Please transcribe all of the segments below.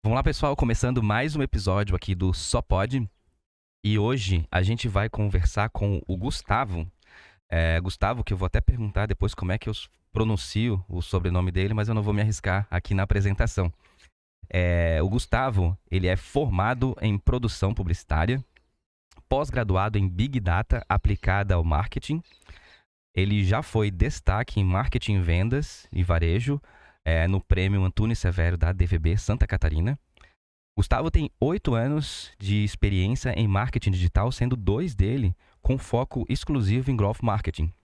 Vamos lá, pessoal, começando mais um episódio aqui do Só Pode. E hoje a gente vai conversar com o Gustavo. Gustavo, que eu vou até perguntar depois como é que eu pronuncio o sobrenome dele, mas eu não vou me arriscar aqui na apresentação. O Gustavo, ele é formado em produção publicitária, pós-graduado em Big Data aplicada ao marketing. Ele já foi destaque em marketing, vendas e varejo no Prêmio Antunes Severo da DVB Santa Catarina. Gustavo tem 8 anos de experiência em marketing digital, sendo 2 dele com foco exclusivo em growth marketing.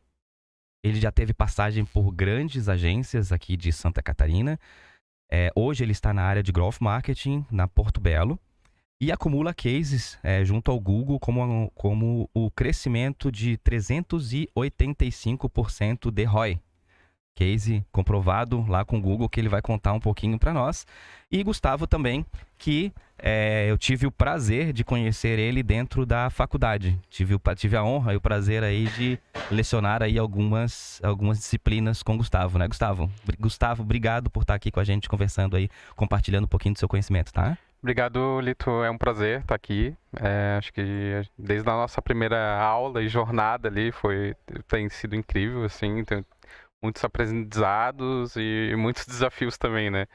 Ele já teve passagem por grandes agências aqui de Santa Catarina. Hoje ele está na área de growth marketing na Porto Belo e acumula cases junto ao Google como o crescimento de 385% de ROI. Case comprovado lá com o Google, que ele vai contar um pouquinho para nós. E Gustavo também, que eu tive o prazer de conhecer ele dentro da faculdade. Tive a honra e o prazer aí de lecionar aí algumas disciplinas com Gustavo, né, Gustavo? Gustavo, obrigado por estar aqui com a gente, conversando aí, compartilhando um pouquinho do seu conhecimento, tá? Obrigado, Lito. É um prazer estar aqui. Acho que desde a nossa primeira aula e jornada ali tem sido incrível, assim, tem muitos aprendizados e muitos desafios também, né?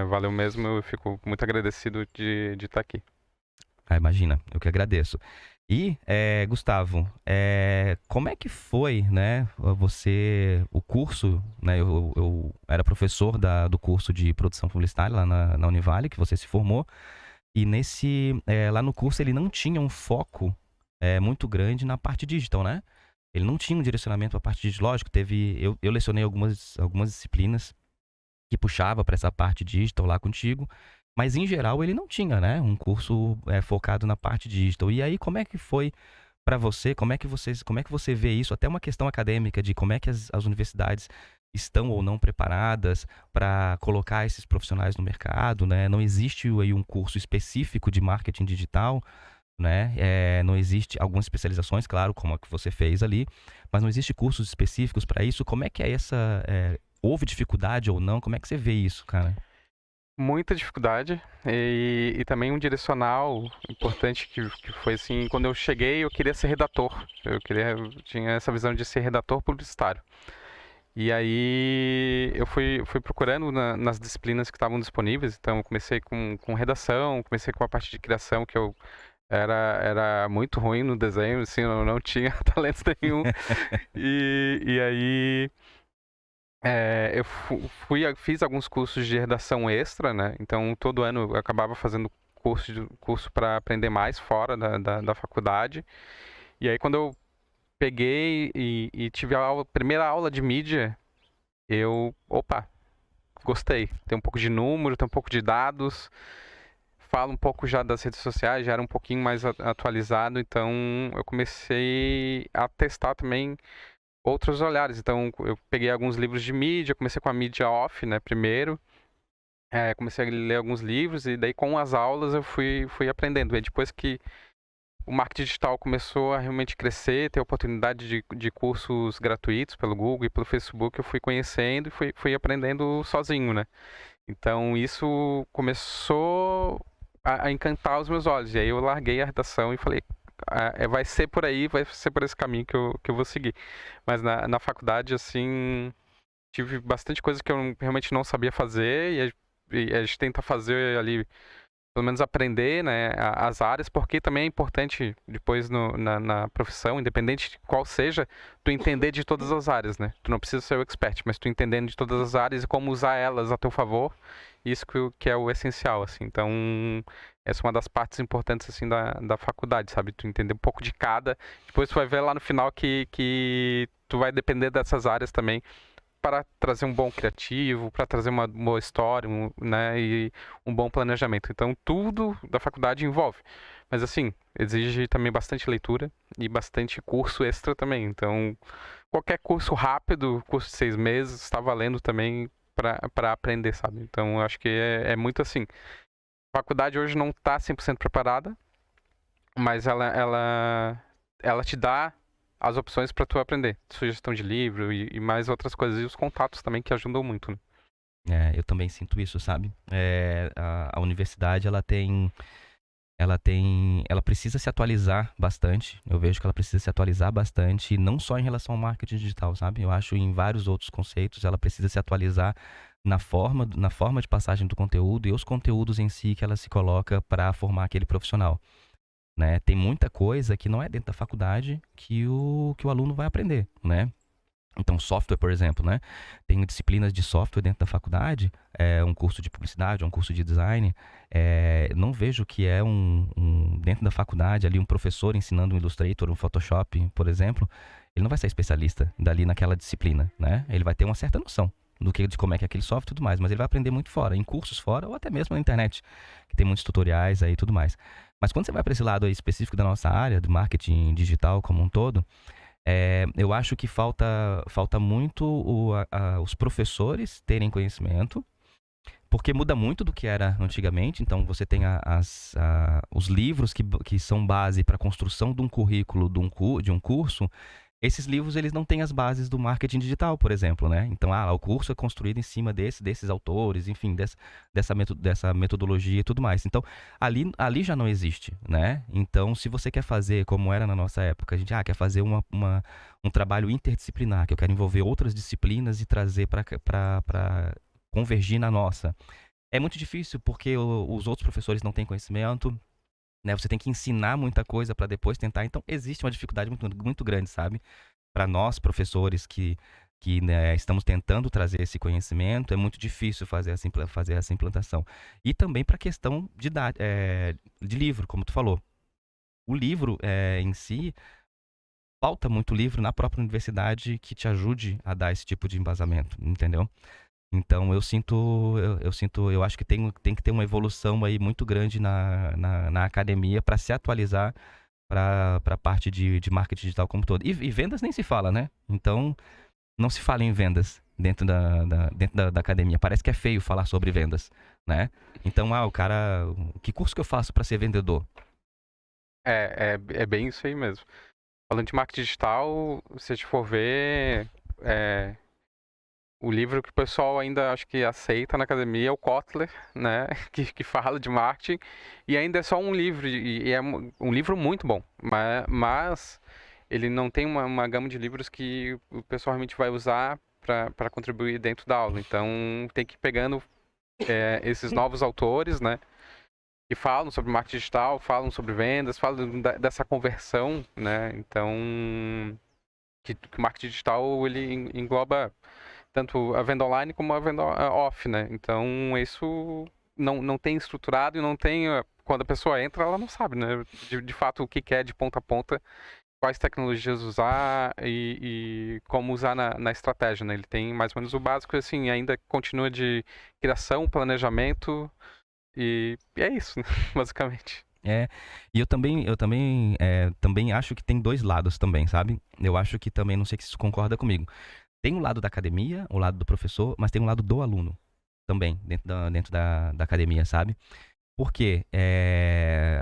Valeu mesmo, eu fico muito agradecido de estar aqui. Imagina, eu que agradeço. E, Gustavo, como é que foi, né, o curso, né, eu era professor do curso de produção publicitária lá na Univale, que você se formou, e lá no curso ele não tinha um foco muito grande na parte digital, né? Ele não tinha um direcionamento para a parte digital, lógico, eu lecionei algumas disciplinas que puxava para essa parte digital lá contigo, mas em geral ele não tinha, né, um curso focado na parte digital. E aí como é que foi para você? Como é que você vê isso? Até uma questão acadêmica de como é que as universidades estão ou não preparadas para colocar esses profissionais no mercado, né? Não existe aí um curso específico de marketing digital, né? Não existe algumas especializações, claro, como a que você fez ali, mas não existe cursos específicos para isso. Como é que é houve dificuldade ou não? Como é que você vê isso, cara? Muita dificuldade e também um direcional importante que foi assim, quando eu cheguei eu queria ser redator, eu tinha essa visão de ser redator publicitário. E aí eu fui procurando nas disciplinas que estavam disponíveis, então eu comecei com redação, comecei com a parte de criação que eu era muito ruim no desenho, assim, eu não tinha talento nenhum. E aí eu fiz alguns cursos de redação extra, né? Então todo ano eu acabava fazendo curso para aprender mais fora da faculdade. E aí quando eu peguei e tive primeira aula de mídia, opa, gostei. Tem um pouco de número, tem um pouco de dados, falo um pouco já das redes sociais, já era um pouquinho mais atualizado, então eu comecei a testar também outros olhares. Então eu peguei alguns livros de mídia, comecei com a mídia off, né, primeiro. Comecei a ler alguns livros e daí com as aulas eu fui aprendendo. E depois que o marketing digital começou a realmente crescer, ter oportunidade de cursos gratuitos pelo Google e pelo Facebook, eu fui conhecendo e fui aprendendo sozinho, né? Então isso começou a encantar os meus olhos. E aí eu larguei a redação e falei, vai ser por aí, vai ser por esse caminho que eu vou seguir. Mas na faculdade, assim, tive bastante coisa que eu realmente não sabia fazer e a gente tenta fazer ali, pelo menos aprender, né, as áreas, porque também é importante depois na profissão, independente de qual seja, tu entender de todas as áreas, né? Tu não precisa ser o expert, mas tu entendendo de todas as áreas e como usar elas a teu favor, isso que é o essencial, assim. Então, essa é uma das partes importantes, assim, da faculdade, sabe? Tu entender um pouco de cada, depois tu vai ver lá no final que tu vai depender dessas áreas também para trazer um bom criativo, para trazer uma boa história, né, e um bom planejamento. Então, tudo da faculdade envolve. Mas, assim, exige também bastante leitura e bastante curso extra também. Então, qualquer curso rápido, curso de 6 meses, está valendo também para aprender, sabe? Então, eu acho que é muito assim. A faculdade hoje não está 100% preparada, mas ela te dá as opções para tu aprender. Sugestão de livro e mais outras coisas. E os contatos também que ajudam muito, né? Eu também sinto isso, sabe? A universidade, ela precisa se atualizar bastante. Eu vejo que ela precisa se atualizar bastante, não só em relação ao marketing digital, sabe? Eu acho em vários outros conceitos, ela precisa se atualizar na forma de passagem do conteúdo e os conteúdos em si que ela se coloca para formar aquele profissional, né? Tem muita coisa que não é dentro da faculdade que o aluno vai aprender, né? Então, software, por exemplo, né? Tem disciplinas de software dentro da faculdade, um curso de publicidade, um curso de design. Não vejo que dentro da faculdade, ali um professor ensinando um Illustrator, um Photoshop, por exemplo, ele não vai ser especialista dali naquela disciplina, né? Ele vai ter uma certa noção de como é que é aquele software e tudo mais, mas ele vai aprender muito fora, em cursos fora ou até mesmo na internet, que tem muitos tutoriais aí e tudo mais. Mas quando você vai para esse lado aí específico da nossa área, do marketing digital como um todo, eu acho que falta muito os professores terem conhecimento, porque muda muito do que era antigamente. Então, você tem os livros que são base para a construção de um currículo, de um curso. Esses livros, eles não têm as bases do marketing digital, por exemplo, né? Então, o curso é construído em cima desses autores, enfim, dessa metodologia e tudo mais. Então, ali já não existe, né? Então, se você quer fazer, como era na nossa época, a gente quer fazer um trabalho interdisciplinar, que eu quero envolver outras disciplinas e trazer para convergir na nossa. É muito difícil porque os outros professores não têm conhecimento, né? Você tem que ensinar muita coisa para depois tentar. Então, existe uma dificuldade muito, muito grande, sabe? Para nós, professores que né, estamos tentando trazer esse conhecimento, é muito difícil fazer essa implantação. E também para a questão de livro, como tu falou. O livro em si, falta muito livro na própria universidade que te ajude a dar esse tipo de embasamento, entendeu? Então eu acho que tem que ter uma evolução aí muito grande na academia para se atualizar para a parte de marketing digital como todo. E vendas nem se fala, né? Então não se fala em vendas dentro da academia. Parece que é feio falar sobre vendas, né? Então, o cara, que curso que eu faço para ser vendedor? É bem isso aí mesmo. Falando de marketing digital, se a gente for ver, o livro que o pessoal ainda acho que aceita na academia é o Kotler, né? Que fala de marketing. E ainda é só um livro, e é um livro muito bom. Mas ele não tem uma gama de livros que o pessoal realmente vai usar para contribuir dentro da aula. Então tem que ir pegando esses novos autores, né? Que falam sobre marketing digital, falam sobre vendas, falam dessa conversão, né? Então, que o marketing digital ele engloba tanto a venda online como a venda off, né? Então, isso não tem estruturado e não tem... Quando a pessoa entra, ela não sabe, né? De fato, o que é de ponta a ponta, quais tecnologias usar e como usar na estratégia, né? Ele tem mais ou menos o básico, assim, ainda continua de criação, planejamento e é isso, né? Basicamente. E também acho que tem dois lados também, sabe? Eu acho que também, não sei se você concorda comigo. Tem um lado da academia, o lado do professor, mas tem um lado do aluno também, dentro da academia, sabe? Porque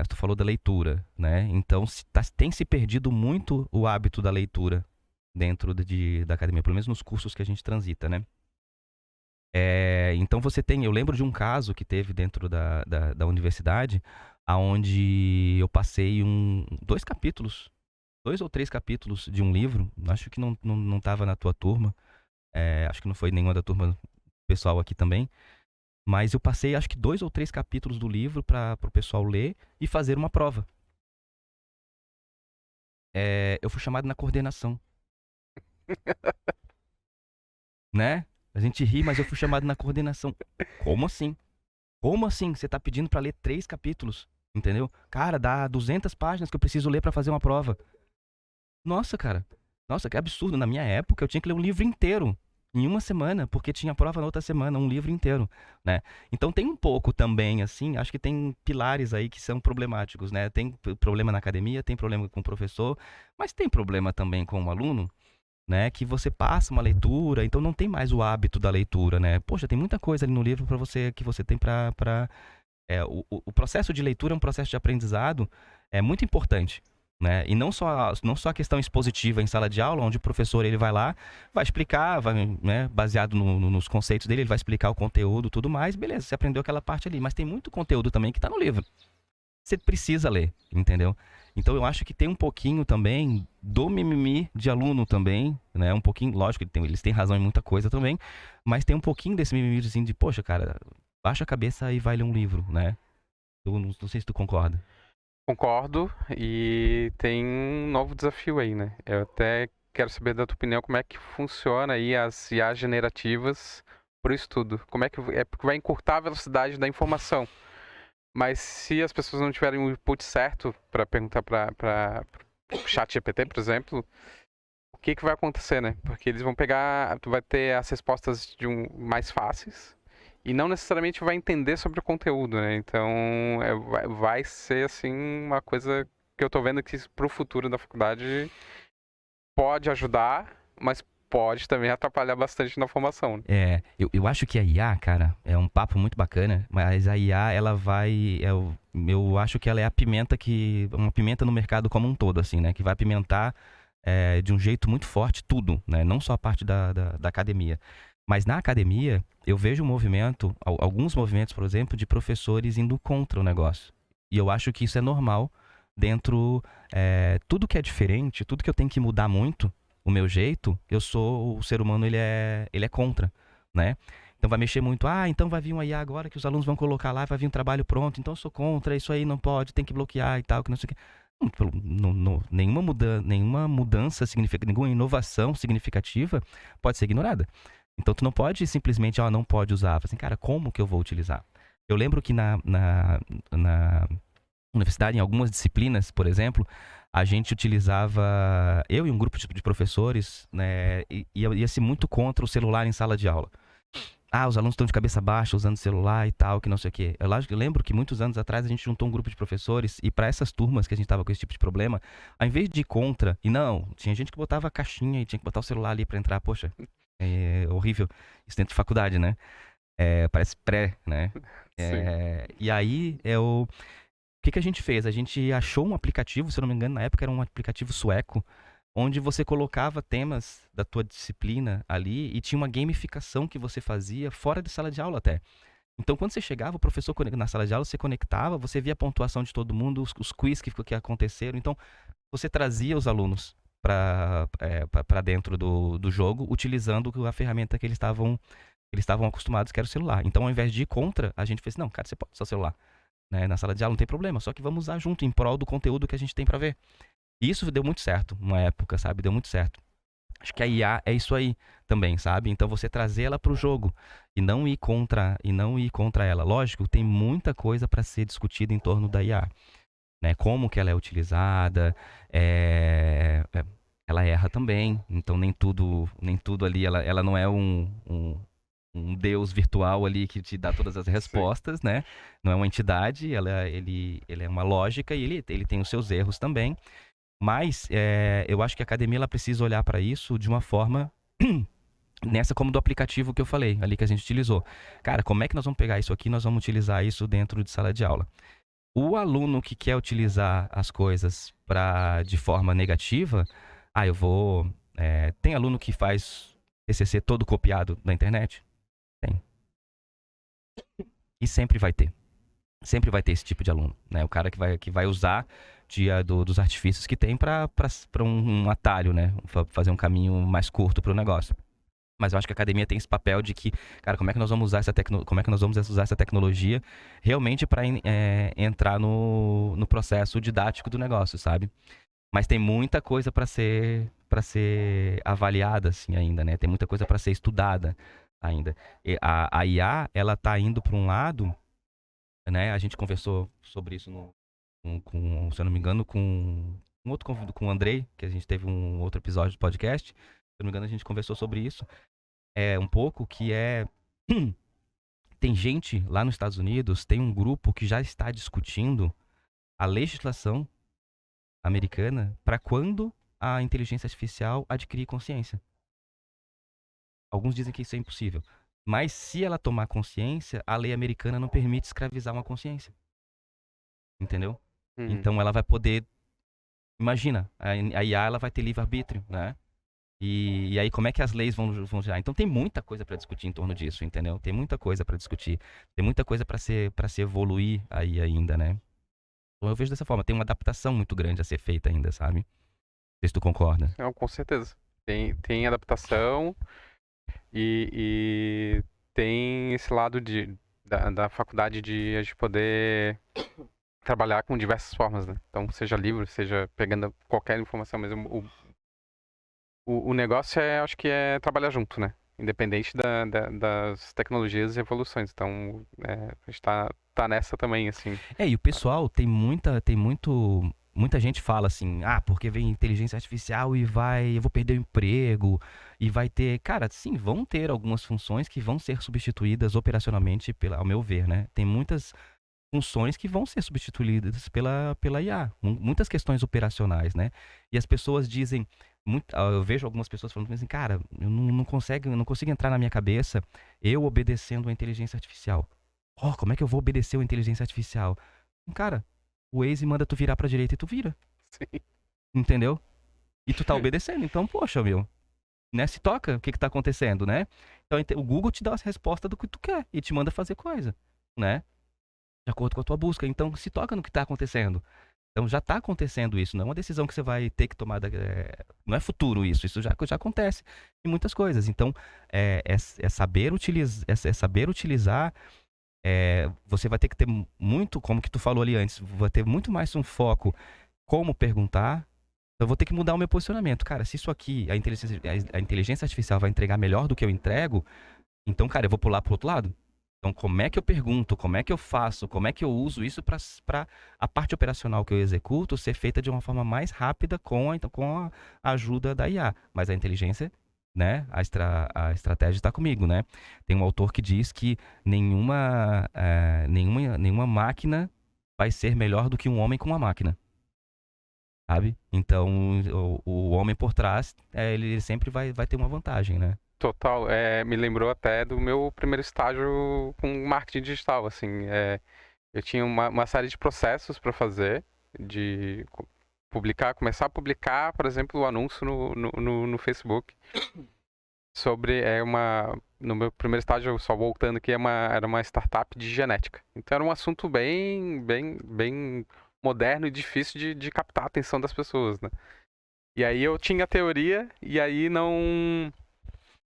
tu falou da leitura, né? Então tem se perdido muito o hábito da leitura dentro da academia, pelo menos nos cursos que a gente transita, né? Então eu lembro de um caso que teve dentro da universidade, aonde eu passei dois ou três capítulos de um livro, acho que não estava na tua turma, acho que não foi nenhuma da turma pessoal aqui também, mas eu passei acho que dois ou três capítulos do livro para o pessoal ler e fazer uma prova. Eu fui chamado na coordenação, né? A gente ri, mas eu fui chamado na coordenação. Como assim? Como assim? Você tá pedindo pra ler 3 capítulos? Entendeu? Cara, dá 200 páginas que eu preciso ler pra fazer uma prova. Nossa, cara. Nossa, que absurdo. Na minha época, eu tinha que ler um livro inteiro em uma semana, porque tinha prova na outra semana, um livro inteiro, né? Então tem um pouco também, assim, acho que tem pilares aí que são problemáticos, né? Tem problema na academia, tem problema com o professor, mas tem problema também com o aluno, né? Que você passa uma leitura, então não tem mais o hábito da leitura, né? Poxa, tem muita coisa ali no livro para você que você tem o processo de leitura é um processo de aprendizado muito importante, né? E não só a questão expositiva em sala de aula, onde o professor ele vai lá, vai explicar, né, baseado nos conceitos dele, ele vai explicar o conteúdo, tudo mais, beleza, você aprendeu aquela parte ali, mas tem muito conteúdo também que está no livro. Você precisa ler, entendeu? Então eu acho que tem um pouquinho também do mimimi de aluno também, né? Um pouquinho, lógico, eles têm razão em muita coisa também, mas tem um pouquinho desse mimimi assim de, poxa, cara, baixa a cabeça e vai ler um livro, né? Eu não sei se tu concorda. Concordo, e tem um novo desafio aí, né? Eu até quero saber da tua opinião como é que funciona aí as IAs generativas pro estudo. Como é que porque vai encurtar a velocidade da informação. Mas se as pessoas não tiverem o input certo para perguntar para o chat GPT, por exemplo, o que vai acontecer, né? Porque eles vão pegar, tu vai ter as respostas mais fáceis e não necessariamente vai entender sobre o conteúdo, né? Então vai ser assim uma coisa que eu tô vendo que pro futuro da faculdade pode ajudar, mas pode também atrapalhar bastante na formação, né? Eu acho que a IA, cara, é um papo muito bacana, mas a IA, ela vai. Eu acho que ela é uma pimenta no mercado como um todo, assim, né? Que vai apimentar de um jeito muito forte tudo, né? Não só a parte da academia. Mas na academia, eu vejo um movimento, alguns movimentos, por exemplo, de professores indo contra o negócio. E eu acho que isso é normal dentro. Tudo que é diferente, tudo que eu tenho que mudar muito o meu jeito, o ser humano, ele é contra, né? Então vai mexer muito, então vai vir uma IA agora que os alunos vão colocar lá, vai vir um trabalho pronto, então eu sou contra, isso aí não pode, tem que bloquear e tal, que não sei o quê. Nenhuma mudança significa, nenhuma inovação significativa pode ser ignorada. Então tu não pode simplesmente, não pode usar. Assim, cara, como que eu vou utilizar? Eu lembro que na universidade, em algumas disciplinas, por exemplo, a gente utilizava, eu e um grupo de professores, né, ia-se muito contra o celular em sala de aula. Os alunos estão de cabeça baixa usando celular e tal, que não sei o quê. Eu lembro que muitos anos atrás a gente juntou um grupo de professores e para essas turmas que a gente tava com esse tipo de problema, ao invés de ir contra, e não, tinha gente que botava a caixinha e tinha que botar o celular ali para entrar, poxa, é horrível. Isso dentro de faculdade, né? Parece pré, né? Sim. E aí o que a gente fez? A gente achou um aplicativo, se eu não me engano, na época era um aplicativo sueco, onde você colocava temas da tua disciplina ali e tinha uma gamificação que você fazia fora de sala de aula até. Então, quando você chegava, o professor na sala de aula, você conectava, você via a pontuação de todo mundo, os quiz que aconteceram. Então, você trazia os alunos para dentro do jogo, utilizando a ferramenta que eles estavam acostumados, que era o celular. Então, ao invés de ir contra, a gente fez, não, cara, você pode usar o celular, né? Na sala de aula não tem problema, só que vamos usar junto, em prol do conteúdo que a gente tem para ver. E isso deu muito certo, uma época, sabe? Deu muito certo. Acho que a IA é isso aí também, sabe? Então você trazer ela pro jogo e não ir contra ela. Lógico, tem muita coisa para ser discutida em torno da IA, né? Como que ela é utilizada, ela erra também. Então nem tudo ali, ela não é um deus virtual ali que te dá todas as respostas, né? Não é uma entidade, ele é uma lógica e ele tem os seus erros também. Mas eu acho que a academia ela precisa olhar para isso de uma forma nessa como do aplicativo que eu falei, ali que a gente utilizou. Cara, como é que nós vamos pegar isso aqui e nós vamos utilizar isso dentro de sala de aula? O aluno que quer utilizar as coisas de forma negativa, eu vou... tem aluno que faz TCC todo copiado na internet? Tem. E sempre vai ter. Sempre vai ter esse tipo de aluno, né? O cara que vai usar dos artifícios que tem para um atalho, né? Fazer um caminho mais curto para o negócio. Mas eu acho que a academia tem esse papel de que, cara, como é que nós vamos usar essa tecnologia realmente para entrar no processo didático do negócio, sabe? Mas tem muita coisa para ser avaliada assim ainda, né? Tem muita coisa para ser estudada ainda. E a IA, ela tá indo para um lado, né? A gente conversou sobre isso se eu não me engano, com um outro convidado, com o Andrei, que a gente teve um outro episódio do podcast. Se eu não me engano, a gente conversou sobre isso. Um pouco que tem gente lá nos Estados Unidos, tem um grupo que já está discutindo a legislação americana para quando a inteligência artificial adquirir consciência. Alguns dizem que isso é impossível. Mas se ela tomar consciência, a lei americana não permite escravizar uma consciência. Entendeu? Então ela vai poder Imagina, a IA ela vai ter livre-arbítrio, né? E aí como é que as leis vão girar? Então tem muita coisa para discutir em torno disso, entendeu? Tem muita coisa para discutir, tem muita coisa para se evoluir aí ainda, né? Então eu vejo dessa forma, tem uma adaptação muito grande a ser feita ainda, sabe? Não sei se tu concorda. Não, com certeza. Tem adaptação e tem esse lado da faculdade de a gente poder trabalhar com diversas formas, né? Então, seja livro, seja pegando qualquer informação, mas o negócio acho que é trabalhar junto, né? Independente das tecnologias e evoluções. Então, a gente tá nessa também, assim. E o pessoal muita gente fala assim, porque vem inteligência artificial e eu vou perder o emprego e vai ter, cara, sim, vão ter algumas funções que vão ser substituídas operacionalmente ao meu ver, né? Tem muitas funções que vão ser substituídas pela IA, muitas questões operacionais, né? E as pessoas dizem, eu vejo algumas pessoas falando assim, cara, eu não consigo entrar na minha cabeça eu obedecendo a inteligência artificial. Como é que eu vou obedecer a inteligência artificial? Cara, o Waze manda tu virar pra direita e tu vira, Sim. entendeu? E tu tá obedecendo, então, poxa, meu, né? Se toca, o que que tá acontecendo, né? Então, o Google te dá a resposta do que tu quer e te manda fazer coisa, né? De acordo com a tua busca. Então, se toca no que tá acontecendo. Então, já tá acontecendo isso. Não é uma decisão que você vai ter que tomar. Não é futuro isso. Isso já acontece em muitas coisas. Então, é saber utilizar. Você vai ter que ter muito, como que tu falou ali antes, vai ter muito mais um foco como perguntar. Eu vou ter que mudar o meu posicionamento. Cara, se isso aqui, a inteligência artificial vai entregar melhor do que eu entrego, então, cara, eu vou pular pro outro lado. Então, como é que eu pergunto, como é que eu faço, como é que eu uso isso para a parte operacional que eu executo ser feita de uma forma mais rápida com a ajuda da IA. Mas a inteligência, né, a estratégia está comigo, né? Tem um autor que diz que nenhuma máquina vai ser melhor do que um homem com uma máquina, sabe? Então, o homem por trás, ele sempre vai ter uma vantagem, né? Total. Me lembrou até do meu primeiro estágio com marketing digital, assim. Eu tinha uma série de processos para fazer, de começar a publicar, por exemplo, o anúncio no Facebook. No meu primeiro estágio, só voltando aqui, era uma startup de genética. Então era um assunto bem moderno e difícil de captar a atenção das pessoas, né? E aí eu tinha a teoria, e aí não.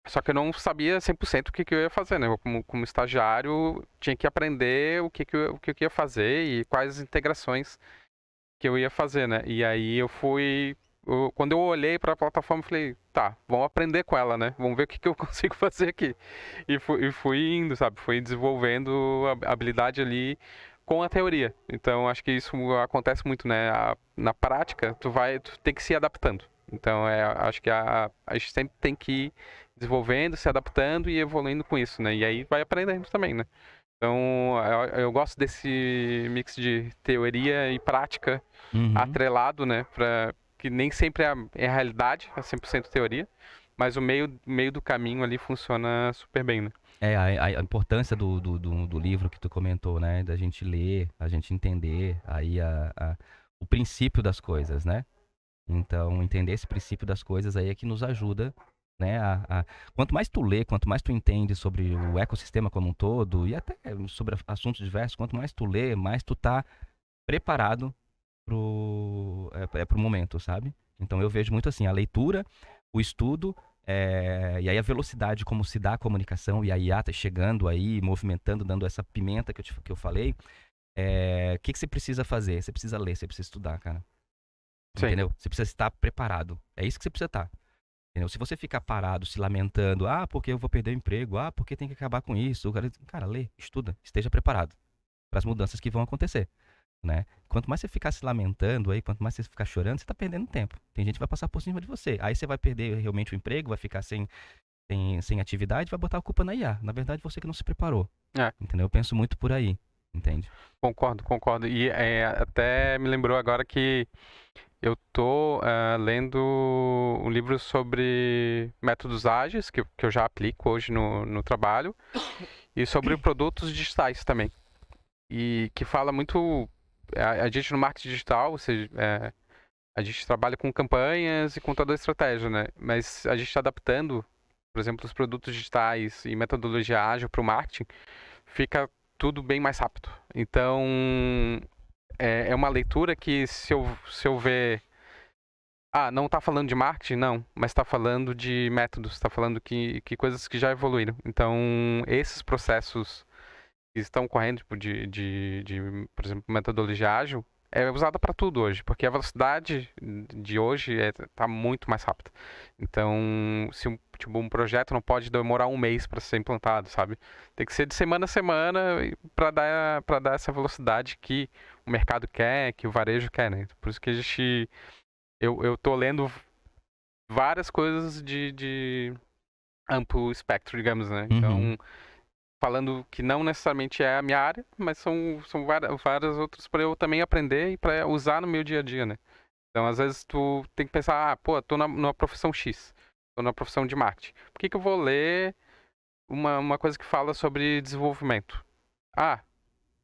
Só que eu não sabia 100% o que eu ia fazer, né? Eu, como estagiário, tinha que aprender o que eu ia fazer e quais as integrações que eu ia fazer, né? E aí quando eu olhei para a plataforma, eu falei, tá, vamos aprender com ela, né? Vamos ver o que eu consigo fazer aqui. E fui indo, sabe? Fui desenvolvendo a habilidade ali com a teoria. Então, acho que isso acontece muito, né? Na prática, tu tem que se adaptando. Então, acho que a gente sempre tem que ir desenvolvendo, se adaptando e evoluindo com isso, né? E aí vai aprendendo também, né? Então, eu gosto desse mix de teoria e prática atrelado, né? Que nem sempre é a realidade, é 100% teoria, mas o meio do caminho ali funciona super bem, né? A importância do livro que tu comentou, né? Da gente ler, a gente entender aí o princípio das coisas, né? Então, entender esse princípio das coisas aí é que nos ajuda, né? Quanto mais tu lê, quanto mais tu entende sobre o ecossistema como um todo e até sobre assuntos diversos, quanto mais tu lê, mais tu tá preparado pro momento, sabe? Então, eu vejo muito assim, a leitura, o estudo, e aí a velocidade como se dá a comunicação e a IA tá chegando aí, movimentando, dando essa pimenta que eu falei. O que você precisa fazer? Você precisa ler, você precisa estudar, cara. Sim. Entendeu? Você precisa estar preparado. É isso que você precisa estar. Entendeu? Se você ficar parado, se lamentando, porque eu vou perder o emprego, porque tem que acabar com isso. Cara, lê, estuda, esteja preparado para as mudanças que vão acontecer, né? Quanto mais você ficar se lamentando aí, quanto mais você ficar chorando, você tá perdendo tempo. Tem gente que vai passar por cima de você. Aí você vai perder realmente o emprego, vai ficar sem atividade, vai botar a culpa na IA. Na verdade, você que não se preparou. Entendeu? Eu penso muito por aí, entende? Concordo. E até me lembrou agora que eu tô lendo um livro sobre métodos ágeis, que eu já aplico hoje no trabalho, e sobre produtos digitais também. E que fala muito. A gente no marketing digital, A gente trabalha com campanhas e com toda a estratégia, né? Mas a gente está adaptando, por exemplo, os produtos digitais e metodologia ágil para o marketing, fica tudo bem mais rápido. Então, é uma leitura que se eu ver... Ah, não está falando de marketing? Não, mas está falando de métodos, está falando que coisas que já evoluíram. Então, esses processos que estão correndo, tipo, por exemplo, metodologia ágil, é usada para tudo hoje, porque a velocidade de hoje está muito mais rápida. Então, se tipo, um projeto não pode demorar um mês para ser implantado, sabe? Tem que ser de semana a semana para dar essa velocidade que o mercado quer, que o varejo quer, né? Por isso que eu tô lendo várias coisas de amplo espectro, digamos, né? Uhum. Então, falando que não necessariamente é a minha área, mas são várias outras para eu também aprender e para usar no meu dia a dia, né? Então, às vezes, tu tem que pensar, pô, tô numa profissão X, tô na profissão de marketing. Por que que eu vou ler uma coisa que fala sobre desenvolvimento? Ah,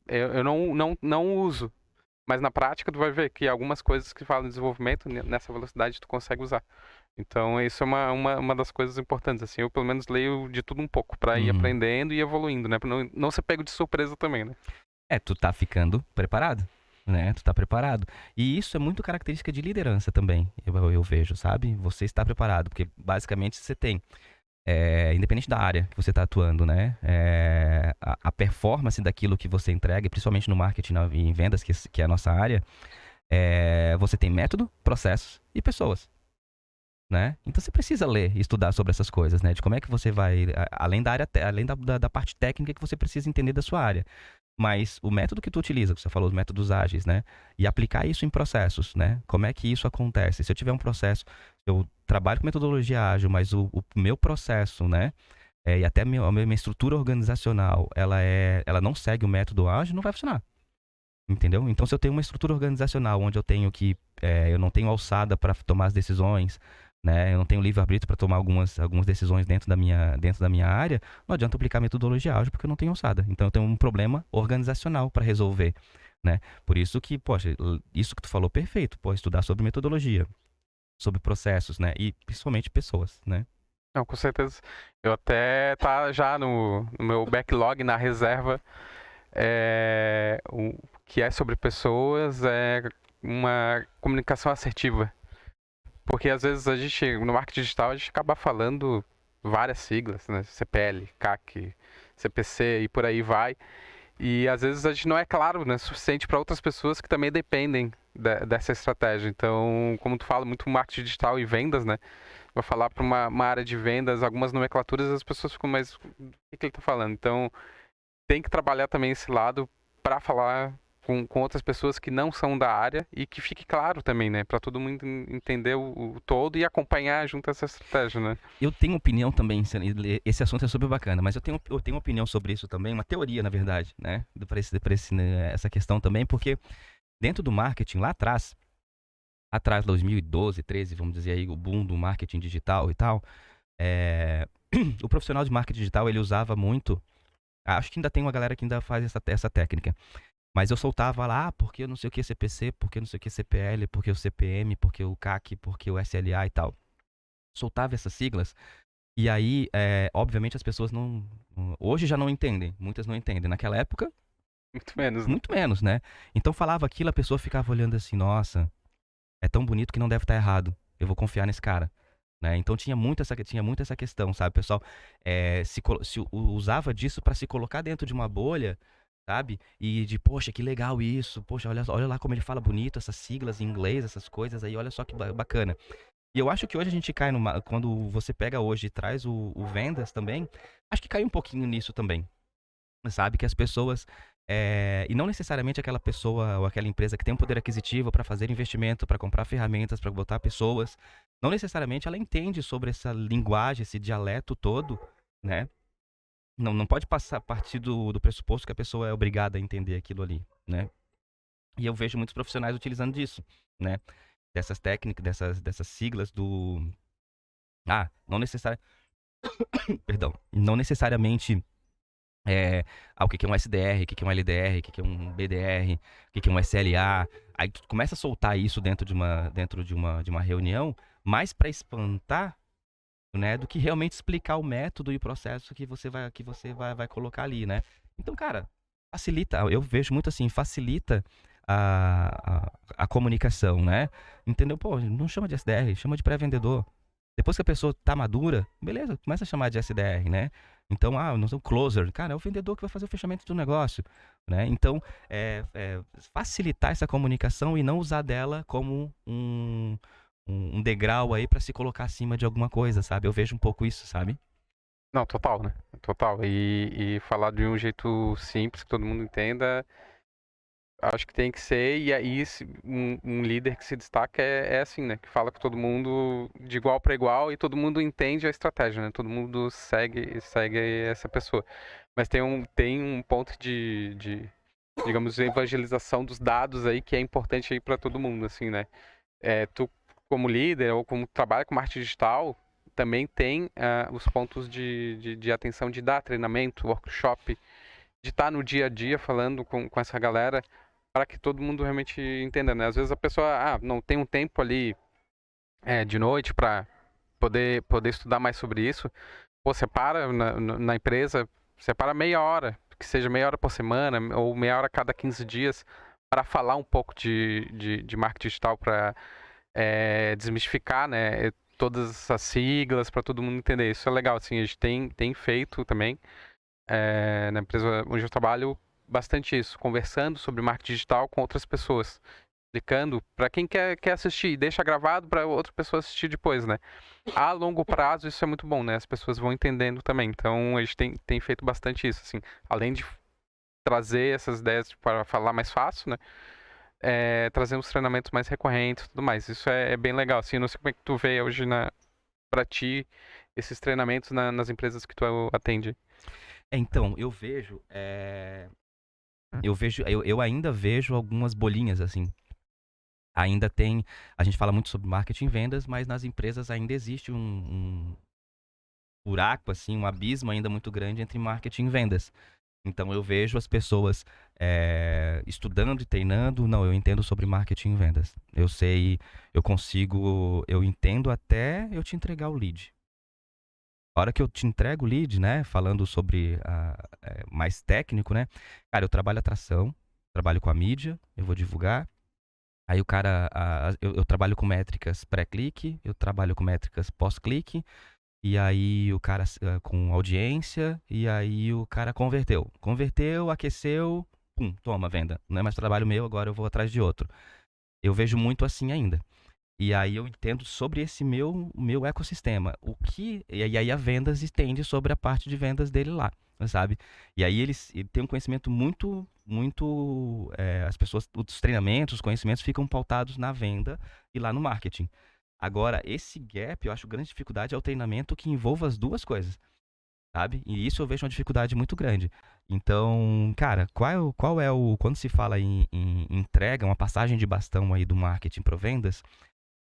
eu não uso, mas na prática tu vai ver que algumas coisas que falam de desenvolvimento, nessa velocidade tu consegue usar. Então, isso é uma das coisas importantes, assim, eu pelo menos leio de tudo um pouco, para ir Uhum. aprendendo e evoluindo, né? Pra não ser pego de surpresa também, né? Tu tá ficando preparado, né? Tu tá preparado. E isso é muito característica de liderança também, eu vejo, sabe? Você está preparado, porque basicamente você tem, independente da área que você está atuando, né? A performance daquilo que você entrega, principalmente no marketing e em vendas, que é a nossa área, você tem método, processos e pessoas. Né? Então você precisa ler e estudar sobre essas coisas, né? De como é que você vai, além da área, além da parte técnica que você precisa entender da sua área. Mas o método que tu utiliza, que você falou, os métodos ágeis, né? E aplicar isso em processos, né? Como é que isso acontece? Se eu tiver um processo, eu trabalho com metodologia ágil, mas o meu processo, né? E até a minha estrutura organizacional, ela não segue o método ágil, não vai funcionar. Entendeu? Então, se eu tenho uma estrutura organizacional onde eu não tenho alçada para tomar as decisões, né? Eu não tenho livre-arbítrio para tomar algumas decisões dentro da minha área, não adianta aplicar metodologia ágil porque eu não tenho alçada. Então, eu tenho um problema organizacional para resolver, né? Por isso que, poxa, isso que tu falou perfeito, pô, estudar sobre metodologia, sobre processos, né? E principalmente pessoas, né? Não, com certeza. Eu até tá já no meu backlog, na reserva, o que é sobre pessoas, é uma comunicação assertiva. Porque às vezes a gente, no marketing digital, a gente acaba falando várias siglas, né? CPL, CAC, CPC e por aí vai. E às vezes a gente não é claro, né, suficiente para outras pessoas que também dependem dessa estratégia. Então, como tu fala muito marketing digital e vendas, né? Vou falar para uma área de vendas, algumas nomenclaturas, as pessoas ficam, mas o que ele está falando? Então, tem que trabalhar também esse lado para falar com outras pessoas que não são da área e que fique claro também, né? Para todo mundo entender o todo e acompanhar junto essa estratégia, né? Eu tenho opinião também, esse assunto é super bacana, mas eu tenho opinião sobre isso também, uma teoria, na verdade, né? Para essa questão também, porque dentro do marketing, lá atrás, 2012, 13, vamos dizer aí, o boom do marketing digital e tal, é, o profissional de marketing digital, ele usava muito, acho que ainda tem uma galera que ainda faz essa técnica, mas eu soltava lá, porque eu não sei o que CPC, porque não sei o que CPL, porque o CPM, porque o CAC, porque o SLA e tal. Soltava essas siglas, e aí, obviamente, as pessoas não. Hoje já não entendem, muitas não entendem. Naquela época, Muito menos, né? muito menos, né? Então falava aquilo, a pessoa ficava olhando assim, nossa, é tão bonito que não deve estar errado. Eu vou confiar nesse cara. Né? Então tinha muito essa questão, sabe? O pessoal usava disso para se colocar dentro de uma bolha, sabe? E de, poxa, que legal isso. Poxa, olha lá como ele fala bonito, essas siglas em inglês, essas coisas aí, olha só que bacana. E eu acho que hoje a gente cai quando você pega hoje e traz o vendas também, acho que cai um pouquinho nisso também, sabe? Que as pessoas, e não necessariamente aquela pessoa ou aquela empresa que tem um poder aquisitivo para fazer investimento, para comprar ferramentas, para botar pessoas, não necessariamente ela entende sobre essa linguagem, esse dialeto todo, né? Não pode partir do pressuposto que a pessoa é obrigada a entender aquilo ali, né? E eu vejo muitos profissionais utilizando disso, né? Dessas técnicas, dessas siglas não necessariamente, perdão, não necessariamente é, o que que é um SDR, o que que é um LDR, o que que é um BDR, o que que é um SLA. Aí tu começa a soltar isso dentro de uma reunião, mais para espantar, né, do que realmente explicar o método e o processo que você vai colocar ali, né? Então, cara, facilita. Eu vejo muito assim, facilita a comunicação, né? Entendeu? Pô, não chama de SDR, chama de pré-vendedor. Depois que a pessoa tá madura, beleza, começa a chamar de SDR, né? Então, não sei, o closer, cara, é o vendedor que vai fazer o fechamento do negócio, né? Então, facilitar essa comunicação e não usar dela como um degrau aí pra se colocar acima de alguma coisa, sabe? Eu vejo um pouco isso, sabe? Não, total, né? Total. E falar de um jeito simples que todo mundo entenda, acho que tem que ser. E aí, um líder que se destaca é assim, né? Que fala com todo mundo de igual para igual e todo mundo entende a estratégia, né? Todo mundo segue essa pessoa. Mas tem um ponto digamos, evangelização dos dados aí que é importante aí para todo mundo, assim, né? Tu, como líder ou como trabalha com marketing digital, também tem os pontos de atenção de dar treinamento, workshop, de estar no dia a dia falando com essa galera para que todo mundo realmente entenda, né? Às vezes a pessoa não tem um tempo ali de noite para poder estudar mais sobre isso. Pô, separa na empresa, separa meia hora, que seja meia hora por semana ou meia hora a cada 15 dias para falar um pouco de marketing digital para desmistificar, né, todas essas siglas para todo mundo entender. Isso é legal, assim, a gente tem feito também na empresa onde eu trabalho bastante isso, conversando sobre marketing digital com outras pessoas, explicando para quem quer assistir, deixa gravado para outra pessoa assistir depois, né? A longo prazo isso é muito bom, né? As pessoas vão entendendo também. Então a gente tem feito bastante isso, assim, além de trazer essas ideias para falar mais fácil, né? Trazer uns treinamentos mais recorrentes e tudo mais. Isso é bem legal, assim. Eu não sei como é que tu vê hoje para ti esses treinamentos nas empresas que tu atende. Então, eu ainda vejo algumas bolinhas assim. Ainda tem, a gente fala muito sobre marketing e vendas, mas nas empresas ainda existe um buraco assim, um abismo ainda muito grande entre marketing e vendas. Então eu vejo as pessoas estudando e treinando. Não, eu entendo sobre marketing e vendas. Eu sei, eu entendo até eu te entregar o lead. A hora que eu te entrego o lead, né, falando sobre mais técnico, né, cara, eu trabalho atração, trabalho com a mídia, eu vou divulgar. Aí o cara, eu trabalho com métricas pré-clique, eu trabalho com métricas pós-clique, e aí o cara com audiência, e aí o cara converteu. Converteu, aqueceu, pum, toma, venda. Não é mais trabalho meu, agora eu vou atrás de outro. Eu vejo muito assim ainda. E aí eu entendo sobre esse meu ecossistema. E aí a vendas entende sobre a parte de vendas dele lá, sabe? E aí ele tem um conhecimento muito, as pessoas, os treinamentos, os conhecimentos ficam pautados na venda e lá no marketing. Agora, esse gap, eu acho grande dificuldade é o treinamento que envolva as duas coisas, sabe? E isso eu vejo uma dificuldade muito grande. Então, cara, quando se fala em entrega, uma passagem de bastão aí do marketing para vendas,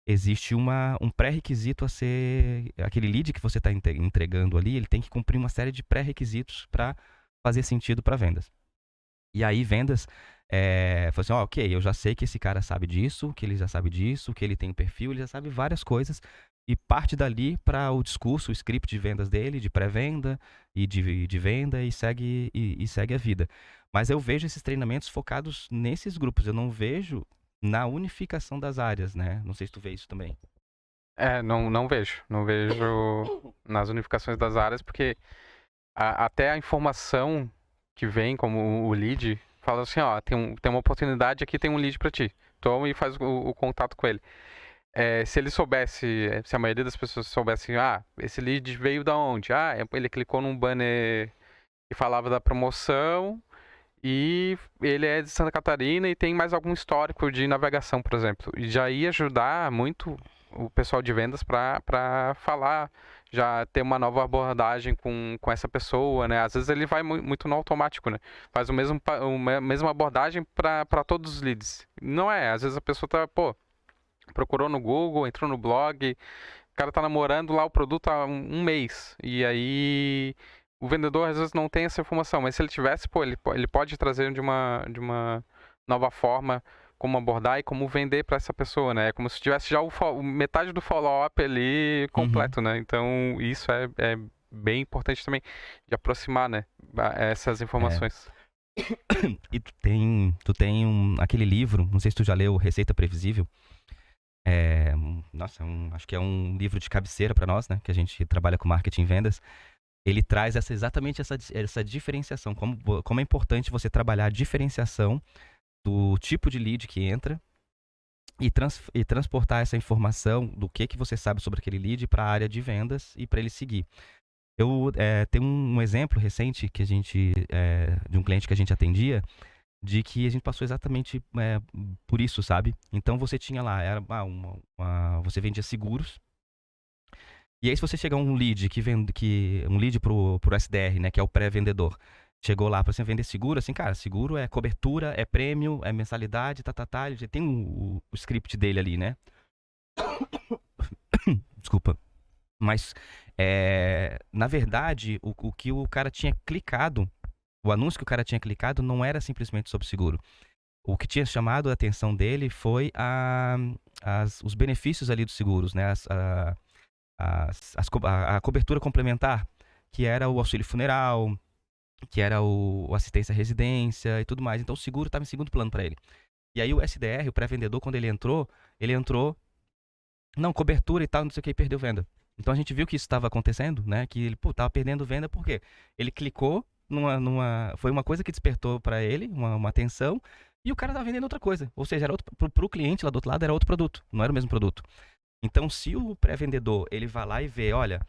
existe um pré-requisito a ser. Aquele lead que você está entregando ali, ele tem que cumprir uma série de pré-requisitos para fazer sentido para vendas. E aí, vendas, fala assim: ok, eu já sei que esse cara sabe disso, que ele já sabe disso, que ele tem um perfil, ele já sabe várias coisas, e parte dali para o discurso, o script de vendas dele, de pré-venda e de venda, e segue a vida. Mas eu vejo esses treinamentos focados nesses grupos, eu não vejo na unificação das áreas, né? Não sei se tu vê isso também. Não vejo. Não vejo nas unificações das áreas, porque até a informação que vem como o lead fala assim, ó, tem uma oportunidade aqui, tem um lead para ti. Toma e faz o contato com ele. Se ele soubesse, se a maioria das pessoas soubessem, esse lead veio da onde? Ele clicou num banner que falava da promoção e ele é de Santa Catarina e tem mais algum histórico de navegação, por exemplo. E já ia ajudar muito o pessoal de vendas para falar, já ter uma nova abordagem com essa pessoa, né? Às vezes ele vai muito no automático, né? Faz a mesma abordagem para todos os leads. Não é, às vezes a pessoa tá, procurou no Google, entrou no blog, o cara tá namorando lá o produto há um mês. E aí o vendedor às vezes não tem essa informação, mas se ele tivesse, pô, ele pode trazer de uma nova forma como abordar e como vender para essa pessoa, né? É como se tivesse já metade do follow-up ali Uhum. completo, né? Então isso é bem importante também de aproximar, né? Essas É. informações. E tu tem aquele livro, não sei se tu já leu, Receita Previsível. Nossa, acho que é um livro de cabeceira para nós, né? Que a gente trabalha com marketing e vendas. Ele traz exatamente essa diferenciação, como é importante você trabalhar a diferenciação do tipo de lead que entra e transportar essa informação do que você sabe sobre aquele lead para a área de vendas e para ele seguir. Eu tenho um exemplo recente que de um cliente que a gente atendia, de que a gente passou exatamente por isso, sabe? Então você tinha lá, você vendia seguros. E aí se você chegar um lead um lead pro SDR, né, que é o pré-vendedor, chegou lá para você vender seguro, assim, cara, seguro é cobertura, é prêmio, é mensalidade, ele já tem o script dele ali, né? Desculpa. Mas, na verdade, o que o cara tinha clicado, o anúncio que o cara tinha clicado não era simplesmente sobre seguro. O que tinha chamado a atenção dele foi os benefícios ali dos seguros, né? A cobertura complementar, que era o auxílio funeral, que era o assistência à residência e tudo mais. Então o seguro estava em segundo plano para ele. E aí o SDR, o pré-vendedor, quando ele entrou, não, cobertura e tal, não sei o que, e perdeu venda. Então a gente viu que isso estava acontecendo, né? Que ele, tava perdendo venda por quê? Ele clicou foi uma coisa que despertou para ele, uma atenção, e o cara tava vendendo outra coisa. Ou seja, era pro cliente lá do outro lado era outro produto, não era o mesmo produto. Então, se o pré-vendedor ele vai lá e vê, olha,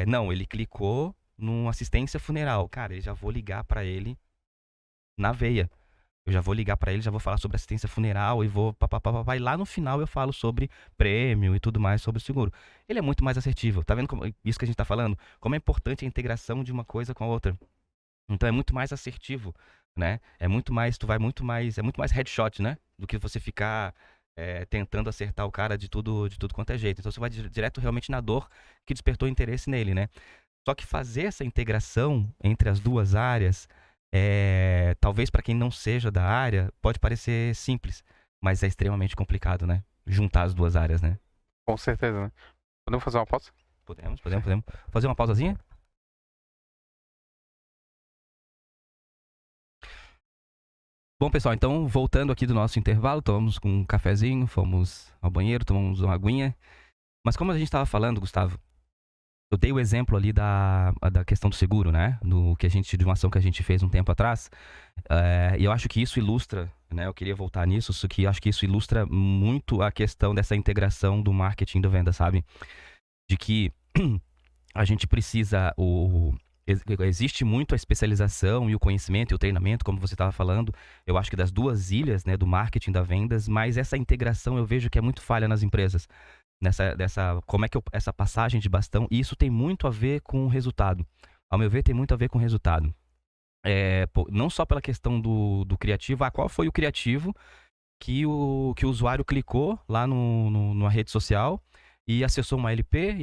não, ele clicou numa assistência funeral, cara, eu já vou ligar para ele na veia. Eu já vou ligar para ele, já vou falar sobre assistência funeral e vou papapá, e lá no final eu falo sobre prêmio e tudo mais sobre o seguro. Ele é muito mais assertivo. Tá vendo isso que a gente tá falando? Como é importante a integração de uma coisa com a outra. Então é muito mais assertivo, né? É muito mais headshot, né? Do que você ficar tentando acertar o cara de tudo quanto é jeito. Então você vai direto realmente na dor que despertou interesse nele, né? Só que fazer essa integração entre as duas áreas, talvez para quem não seja da área, pode parecer simples, mas é extremamente complicado, né? Juntar as duas áreas, né? Com certeza, né? Podemos fazer uma pausa? Podemos. Fazer uma pausazinha? Bom, pessoal, então voltando aqui do nosso intervalo, tomamos um cafezinho, fomos ao banheiro, tomamos uma aguinha. Mas como a gente estava falando, Gustavo, eu dei o exemplo ali da questão do seguro, né? De uma ação que a gente fez um tempo atrás. E eu acho que isso ilustra, né? Eu queria voltar nisso, só que eu acho que isso ilustra muito a questão dessa integração do marketing da venda, sabe? De que a gente precisa. Existe muito a especialização e o conhecimento e o treinamento, como você estava falando. Eu acho que das duas ilhas, né? Do marketing da vendas, mas essa integração eu vejo que é muito falha nas empresas como é que essa passagem de bastão, e isso tem muito a ver com o resultado. Ao meu ver, tem muito a ver com o resultado. Não só pela questão do criativo, qual foi o criativo que o usuário clicou lá numa rede social e acessou uma LP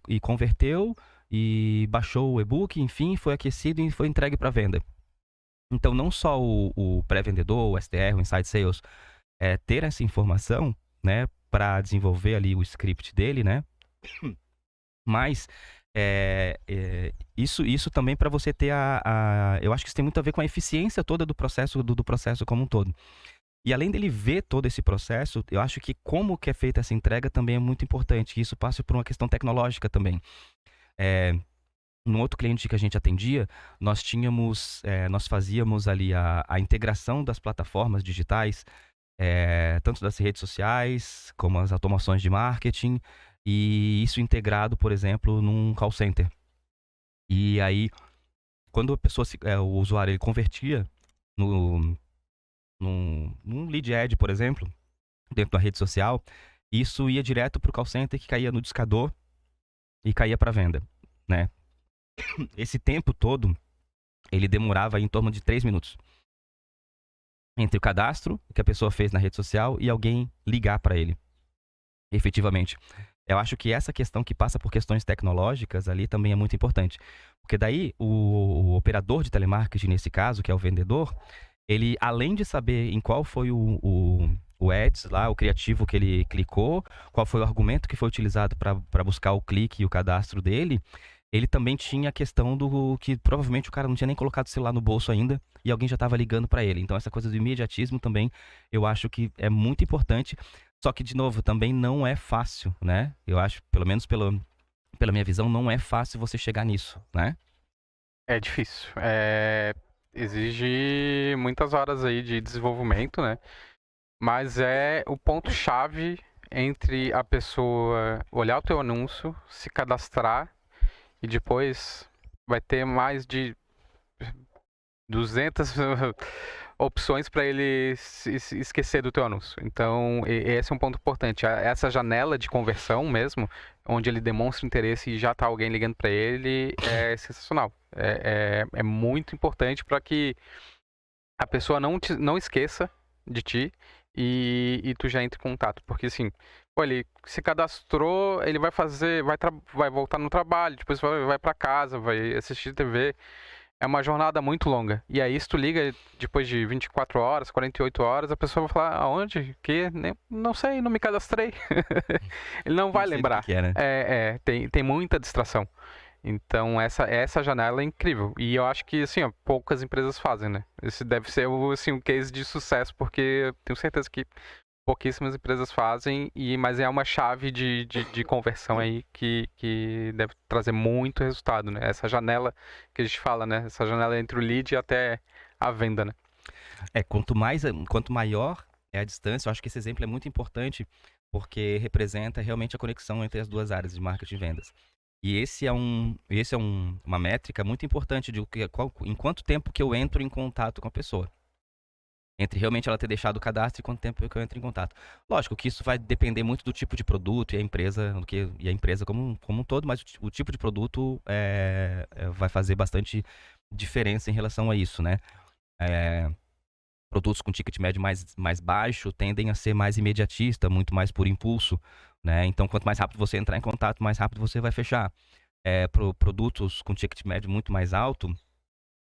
e converteu e baixou o e-book, enfim, foi aquecido e foi entregue para venda. Então, não só o pré-vendedor, o SDR, o Inside Sales, ter essa informação, né, para desenvolver ali o script dele, né? Mas isso também para você ter eu acho que isso tem muito a ver com a eficiência toda do processo como um todo. E além dele ver todo esse processo, eu acho que como que é feita essa entrega também é muito importante. E isso passa por uma questão tecnológica também. No outro cliente que a gente atendia, nós fazíamos ali a integração das plataformas digitais, tanto das redes sociais como as automações de marketing, e isso integrado, por exemplo, num call center. E aí, quando o usuário ele convertia num lead ad, por exemplo, dentro da rede social, isso ia direto para o call center que caía no discador e caía para venda, né? Esse tempo todo, ele demorava em torno de 3 minutos. Entre o cadastro que a pessoa fez na rede social e alguém ligar para ele, efetivamente. Eu acho que essa questão que passa por questões tecnológicas ali também é muito importante. Porque daí o operador de telemarketing, nesse caso, que é o vendedor, ele, além de saber em qual foi o ads lá, o criativo que ele clicou, qual foi o argumento que foi utilizado para buscar o clique e o cadastro dele, ele também tinha a questão do que provavelmente o cara não tinha nem colocado o celular no bolso ainda e alguém já estava ligando para ele. Então essa coisa do imediatismo também eu acho que é muito importante. Só que, de novo, também não é fácil, né? Eu acho, pelo menos pela minha visão, não é fácil você chegar nisso, né? É difícil. Exige muitas horas aí de desenvolvimento, né? Mas é o ponto-chave entre a pessoa olhar o teu anúncio, se cadastrar e depois vai ter mais de 200 opções para ele se esquecer do teu anúncio. Então, esse é um ponto importante. Essa janela de conversão mesmo, onde ele demonstra interesse e já está alguém ligando para ele, é sensacional. É muito importante para que a pessoa não esqueça de ti e tu já entre em contato. Porque assim, pô, ele se cadastrou, ele vai voltar no trabalho, depois vai para casa, vai assistir TV. É uma jornada muito longa. E aí, se tu liga depois de 24 horas, 48 horas, a pessoa vai falar, aonde? Que? Não sei, não me cadastrei. Ele não vai Não sei do lembrar. que é, né? Tem muita distração. Então, essa janela é incrível. E eu acho que, assim, ó, poucas empresas fazem, né? Esse deve ser, assim, um case de sucesso, porque eu tenho certeza que pouquíssimas empresas fazem, mas é uma chave de conversão aí que deve trazer muito resultado, né? Essa janela que a gente fala, né? Essa janela entre o lead até a venda, né? Quanto maior é a distância, eu acho que esse exemplo é muito importante porque representa realmente a conexão entre as duas áreas de marketing e vendas. E uma métrica muito importante em quanto tempo que eu entro em contato com a pessoa. Entre realmente ela ter deixado o cadastro e quanto tempo que eu entro em contato. Lógico que isso vai depender muito do tipo de produto e a empresa como um todo, mas o tipo de produto vai fazer bastante diferença em relação a isso, né? É, produtos com ticket médio mais baixo tendem a ser mais imediatista, muito mais por impulso, né? Então, quanto mais rápido você entrar em contato, mais rápido você vai fechar. Produtos com ticket médio muito mais alto,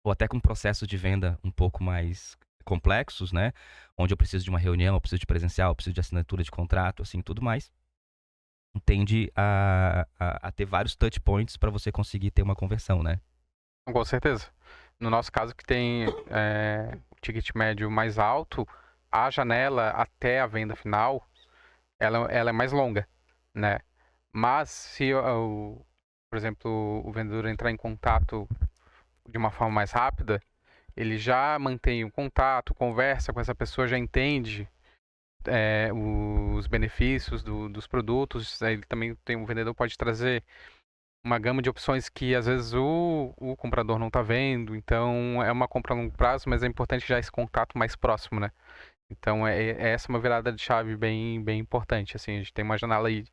ou até com processos de venda um pouco mais complexos, né? Onde eu preciso de uma reunião, eu preciso de presencial, eu preciso de assinatura de contrato, assim, tudo mais. Tende a ter vários touch points para você conseguir ter uma conversão, né? Com certeza. No nosso caso, que tem o ticket médio mais alto, a janela até a venda final, ela é mais longa, né? Mas se, por exemplo, o vendedor entrar em contato de uma forma mais rápida, ele já mantém o contato, conversa com essa pessoa, já entende os benefícios dos produtos. Ele também o vendedor pode trazer uma gama de opções que às vezes o comprador não está vendo. Então é uma compra a longo prazo, mas é importante já esse contato mais próximo, né? Então essa é uma virada de chave bem, bem importante. Assim, a gente tem uma janela aí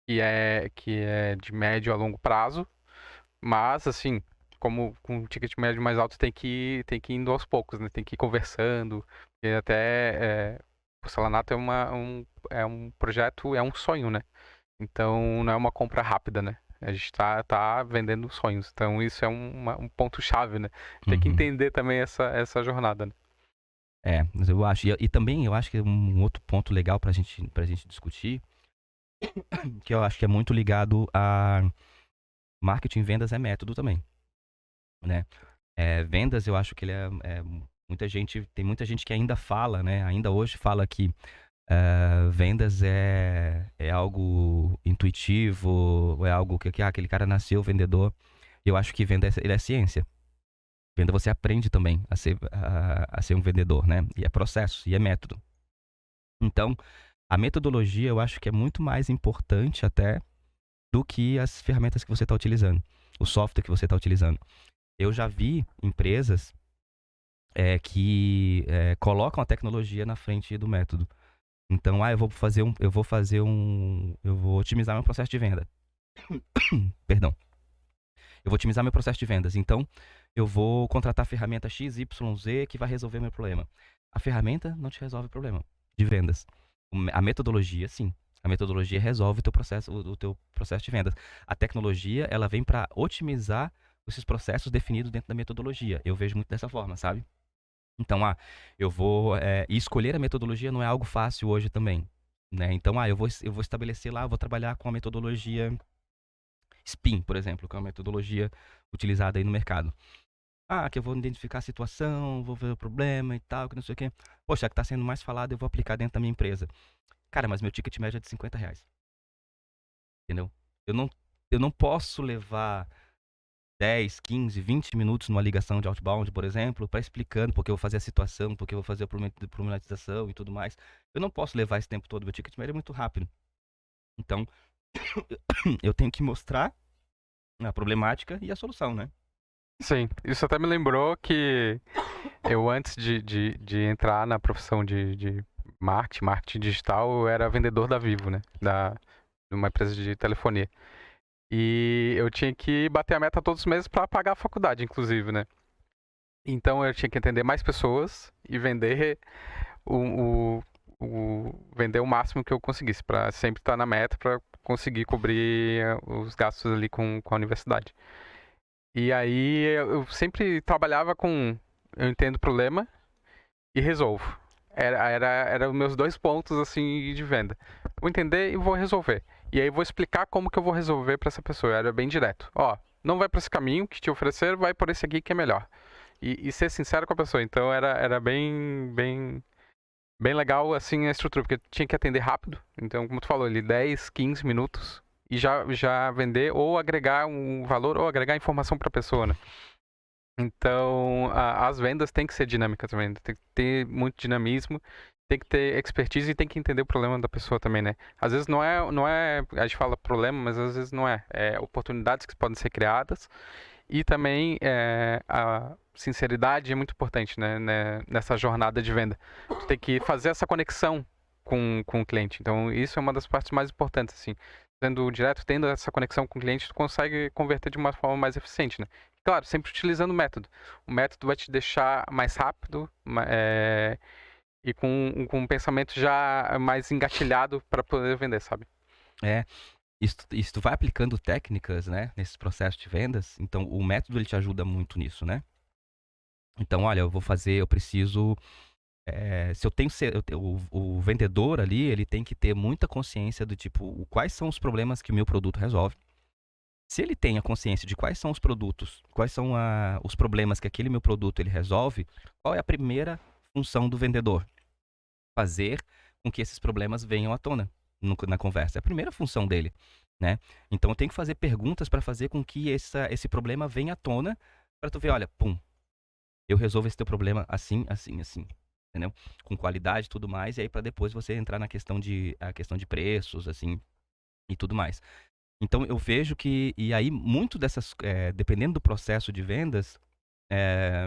que é de médio a longo prazo, mas assim, como com um ticket médio mais alto, tem que ir indo aos poucos, né? Tem que ir conversando. E até Porcelanato é um projeto, é um sonho, né? Então não é uma compra rápida, né? A gente tá vendendo sonhos. Então isso é um ponto-chave, né? Tem que Uhum. entender também essa jornada, né? Mas eu acho. E também eu acho que um outro ponto legal pra gente discutir, que eu acho que é muito ligado a marketing e vendas é método também, né? Vendas, eu acho que ele tem muita gente que ainda fala, né? Ainda hoje fala que vendas é algo intuitivo, é algo que aquele cara nasceu vendedor. Eu acho que venda ele é ciência. Venda você aprende também a ser um vendedor, né? E é processo, e é método. Então, a metodologia eu acho que é muito mais importante até do que as ferramentas que você está utilizando, o software que você está utilizando. Eu já vi empresas que colocam a tecnologia na frente do método. Então, eu vou otimizar meu processo de venda. Perdão. Eu vou otimizar meu processo de vendas. Então, eu vou contratar a ferramenta XYZ que vai resolver meu problema. A ferramenta não te resolve o problema de vendas. A metodologia, sim. A metodologia resolve o teu processo de vendas. A tecnologia, ela vem para otimizar esses processos definidos dentro da metodologia. Eu vejo muito dessa forma, sabe? Então, eu vou... e escolher a metodologia não é algo fácil hoje também, né? Então, eu vou estabelecer lá, eu vou trabalhar com a metodologia SPIN, por exemplo, que é uma metodologia utilizada aí no mercado. Que eu vou identificar a situação, vou ver o problema e tal, que não sei o quê. Poxa, que tá sendo mais falado, eu vou aplicar dentro da minha empresa. Cara, mas meu ticket médio é de R$ 50. Entendeu? Eu não, eu não posso levar 10, 15, 20 minutos numa ligação de outbound, por exemplo, para explicando porque eu vou fazer a situação, porque eu vou fazer a problematização e tudo mais. Eu não posso levar esse tempo todo, meu ticket médio é muito rápido. Então, eu tenho que mostrar a problemática e a solução, né? Sim, isso até me lembrou que eu, antes de entrar na profissão de marketing digital, eu era vendedor da Vivo, né? De uma empresa de telefonia. E eu tinha que bater a meta todos os meses para pagar a faculdade, inclusive, né? Então eu tinha que atender mais pessoas e vender vender o máximo que eu conseguisse, para sempre estar na meta, para conseguir cobrir os gastos ali com a universidade. E aí eu sempre trabalhava com eu entendo o problema e resolvo. Era os meus 2 pontos assim de venda. Vou entender e vou resolver. E aí vou explicar como que eu vou resolver para essa pessoa. Era bem direto. Ó, não vai para esse caminho que te ofereceram, vai por esse aqui que é melhor. E ser sincero com a pessoa. Então era bem legal assim a estrutura, porque tinha que atender rápido. Então, como tu falou, ali 10, 15 minutos e já vender ou agregar um valor ou agregar informação para a pessoa, né? Então, as vendas têm que ser dinâmicas também, tem que ter muito dinamismo, tem que ter expertise e tem que entender o problema da pessoa também, né? Às vezes não é, a gente fala problema, mas às vezes não é. É oportunidades que podem ser criadas e também a sinceridade é muito importante, né, nessa jornada de venda. Tu tem que fazer essa conexão com o cliente. Então, isso é uma das partes mais importantes, assim. Sendo direto, tendo essa conexão com o cliente, tu consegue converter de uma forma mais eficiente, né? Claro, sempre utilizando o método. O método vai te deixar mais rápido e com um pensamento já mais engatilhado para poder vender, sabe? É, isso tu vai aplicando técnicas, né, nesses processos de vendas, então o método ele te ajuda muito nisso, né? Então, olha, eu preciso, se eu tenho, o vendedor ali, ele tem que ter muita consciência do tipo, quais são os problemas que o meu produto resolve. Se ele tem a consciência de quais são os produtos, quais são os problemas que aquele meu produto ele resolve, qual é a primeira função do vendedor? Fazer com que esses problemas venham à tona na conversa. É a primeira função dele, né? Então eu tenho que fazer perguntas para fazer com que esse problema venha à tona, para tu ver, olha, pum, eu resolvo esse teu problema assim, assim, assim, entendeu? Com qualidade e tudo mais, e aí para depois você entrar a questão de preços, assim, e tudo mais. Então eu vejo que, e aí muito dessas, dependendo do processo de vendas,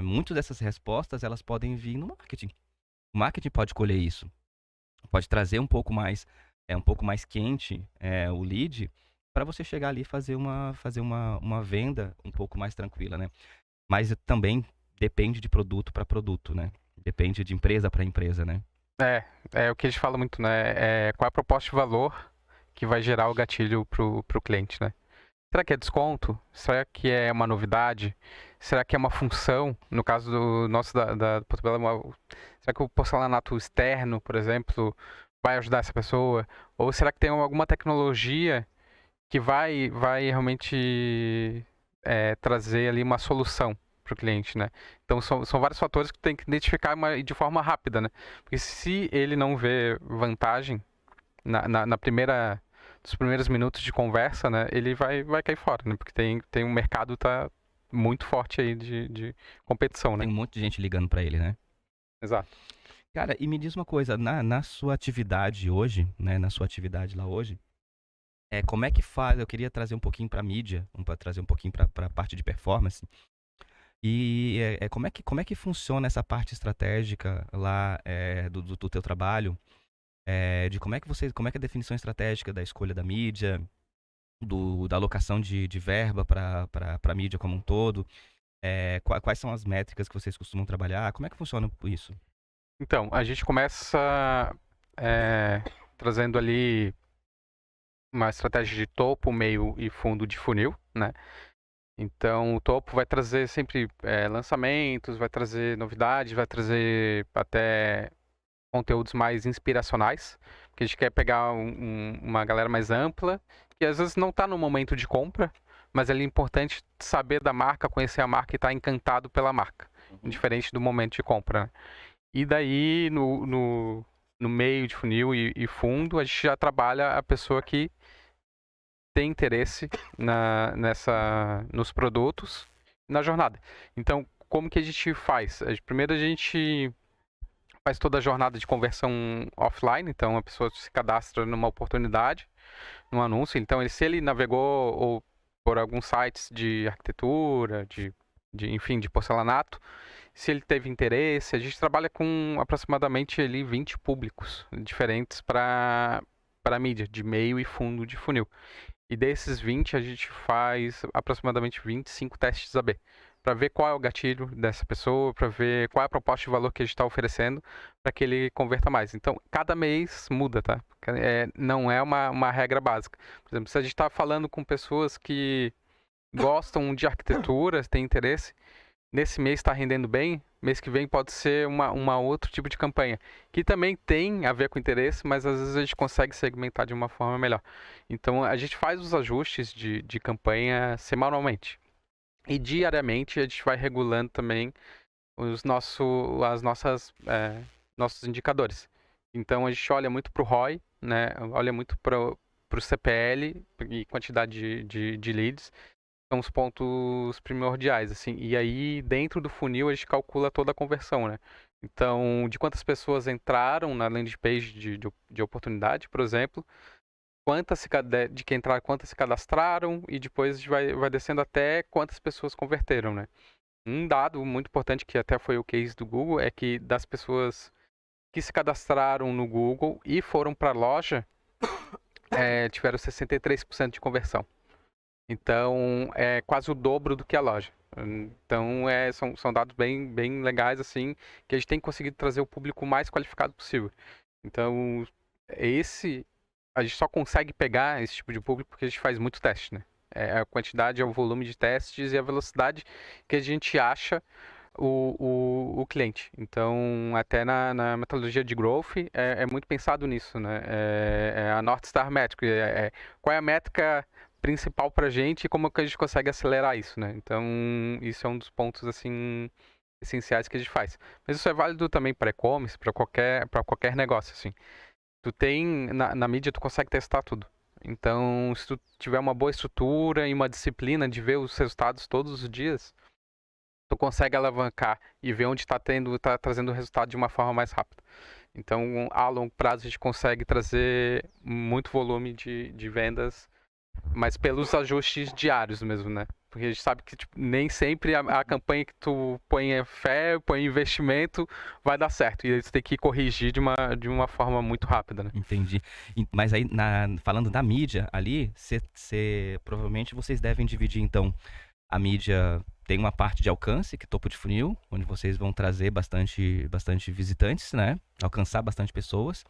muito dessas respostas elas podem vir no marketing. O marketing pode colher isso, pode trazer um pouco mais quente o lead para você chegar ali e fazer uma venda um pouco mais tranquila, né? Mas também depende de produto para produto, né? Depende de empresa para empresa, né? É o que a gente fala muito, né? Qual é a proposta de valor que vai gerar o gatilho pro cliente, né? Será que é desconto? Será que é uma novidade? Será que é uma função? No caso do nosso da Portobello, será que o porcelanato externo, por exemplo, vai ajudar essa pessoa? Ou será que tem alguma tecnologia que vai realmente trazer ali uma solução para o cliente, né? Então são vários fatores que tem que identificar de forma rápida, né? Porque se ele não vê vantagem na primeira dos primeiros minutos de conversa, né, ele vai cair fora, né? Porque tem um mercado tá muito forte aí de competição, né? Tem um monte de gente ligando para ele, né? Exato. Cara, e me diz uma coisa, na sua atividade hoje, né, na sua atividade lá hoje, como é que faz? Eu queria trazer um pouquinho para mídia, para trazer um pouquinho para a parte de performance. E como é que funciona essa parte estratégica lá do teu trabalho? De como é que é a definição estratégica da escolha da mídia, da alocação de verba para a mídia como um todo? Quais são as métricas que vocês costumam trabalhar? Como é que funciona isso? Então, a gente começa trazendo ali uma estratégia de topo, meio e fundo de funil, né? Então, o topo vai trazer sempre lançamentos, vai trazer novidades, vai trazer até conteúdos mais inspiracionais, porque a gente quer pegar uma galera mais ampla, que às vezes não está no momento de compra, mas é importante saber da marca, conhecer a marca e estar encantado pela marca, diferente do momento de compra, né? E daí, no meio de funil e fundo, a gente já trabalha a pessoa que tem interesse nos produtos, na jornada. Então, como que a gente faz? Primeiro a gente faz toda a jornada de conversão offline, então a pessoa se cadastra numa oportunidade, num anúncio. Então, se ele navegou ou por alguns sites de arquitetura, enfim, de porcelanato, se ele teve interesse, a gente trabalha com aproximadamente ali 20 públicos diferentes para mídia, de meio e fundo de funil. E desses 20, a gente faz aproximadamente 25 testes AB, para ver qual é o gatilho dessa pessoa, para ver qual é a proposta de valor que a gente está oferecendo para que ele converta mais. Então, cada mês muda, tá? Não é uma regra básica. Por exemplo, se a gente está falando com pessoas que gostam de arquitetura, têm interesse, nesse mês está rendendo bem, mês que vem pode ser uma outro tipo de campanha, que também tem a ver com interesse, mas às vezes a gente consegue segmentar de uma forma melhor. Então a gente faz os ajustes de campanha semanalmente. E diariamente a gente vai regulando também nossos indicadores. Então a gente olha muito para o ROI, né? Olha muito para o CPL e quantidade de leads, são os pontos primordiais, assim. E aí, dentro do funil, a gente calcula toda a conversão, né? Então, de quantas pessoas entraram na landing page de oportunidade, por exemplo, de que entraram, quantas se cadastraram, e depois a gente vai descendo até quantas pessoas converteram, né? Um dado muito importante, que até foi o case do Google, é que das pessoas que se cadastraram no Google e foram para a loja, tiveram 63% de conversão. Então, é quase o dobro do que a loja. Então, são dados bem, bem legais, assim, que a gente tem conseguido trazer o público mais qualificado possível. Então, a gente só consegue pegar esse tipo de público porque a gente faz muito teste, né? A quantidade, o volume de testes e a velocidade que a gente acha o cliente. Então, até na metodologia de growth, é muito pensado nisso, né? É a North Star Metric, qual é a métrica principal para a gente e como que a gente consegue acelerar isso, né? Então, isso é um dos pontos, assim, essenciais que a gente faz. Mas isso é válido também para e-commerce, para qualquer negócio, assim. Tu tem, na mídia, tu consegue testar tudo. Então, se tu tiver uma boa estrutura e uma disciplina de ver os resultados todos os dias, tu consegue alavancar e ver onde está trazendo o resultado de uma forma mais rápida. Então, a longo prazo, a gente consegue trazer muito volume de vendas, mas pelos ajustes diários mesmo, né? Porque a gente sabe que nem sempre a campanha que tu põe fé, põe investimento, vai dar certo. E aí tu tem que corrigir de uma forma muito rápida, né? Entendi. Mas aí, falando da mídia ali, provavelmente vocês devem dividir, então, a mídia tem uma parte de alcance, que é topo de funil, onde vocês vão trazer bastante visitantes, né? Alcançar bastante pessoas.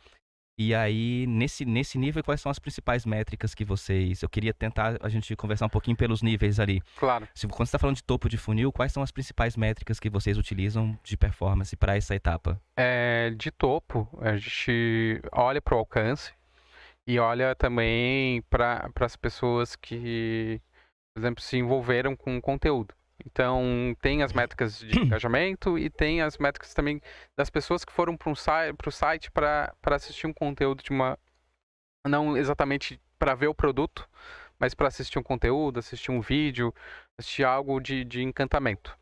E aí, nesse nível, quais são as principais métricas que vocês... Eu queria tentar a gente conversar um pouquinho pelos níveis ali. Claro. Quando você está falando de topo de funil, quais são as principais métricas que vocês utilizam de performance para essa etapa? De topo, a gente olha para o alcance e olha também para as pessoas que, por exemplo, se envolveram com o conteúdo. Então, tem as métricas de engajamento e tem as métricas também das pessoas que foram para o site para assistir um conteúdo não exatamente para ver o produto, mas para assistir um conteúdo, assistir um vídeo, assistir algo de encantamento.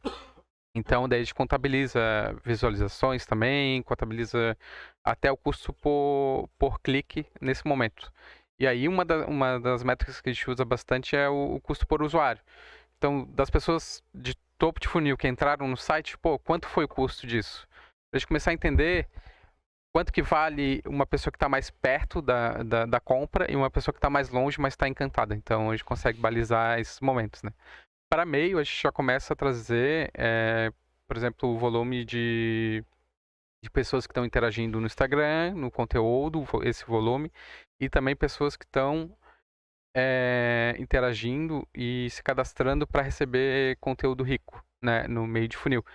Então, daí a gente contabiliza visualizações também, contabiliza até o custo por clique nesse momento. E aí, uma das métricas que a gente usa bastante é o custo por usuário. Então, das pessoas de topo de funil que entraram no site, quanto foi o custo disso? Pra gente começar a entender quanto que vale uma pessoa que está mais perto da compra e uma pessoa que está mais longe, mas está encantada. Então, a gente consegue balizar esses momentos, né? Para meio, a gente já começa a trazer, por exemplo, o volume de pessoas que estão interagindo no Instagram, no conteúdo, esse volume, e também pessoas que estão interagindo e se cadastrando para receber conteúdo rico, né, no meio de funil.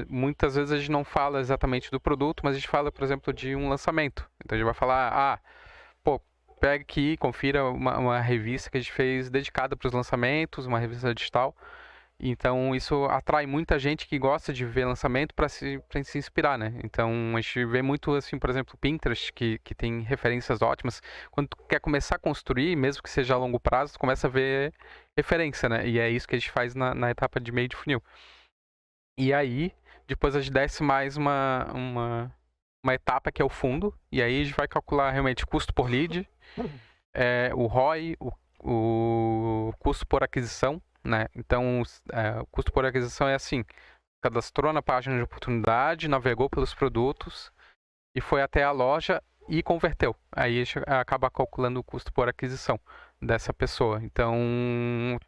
Muitas vezes a gente não fala exatamente do produto, mas a gente fala, por exemplo, de um lançamento. Então a gente vai falar, pô, pega aqui, confira uma revista que a gente fez dedicada para os lançamentos, uma revista digital. Então isso atrai muita gente que gosta de ver lançamento para se inspirar, né? Então a gente vê muito assim, por exemplo, Pinterest, que tem referências ótimas. Quando tu quer começar a construir, mesmo que seja a longo prazo, tu começa a ver referência, né? E é isso que a gente faz na etapa de meio de funil. E aí, depois a gente desce mais uma etapa que é o fundo, e aí a gente vai calcular realmente custo por lead, o ROI, o custo por aquisição, né? Então, o custo por aquisição é assim: cadastrou na página de oportunidade, navegou pelos produtos e foi até a loja e converteu. Aí a gente acaba calculando o custo por aquisição dessa pessoa. Então,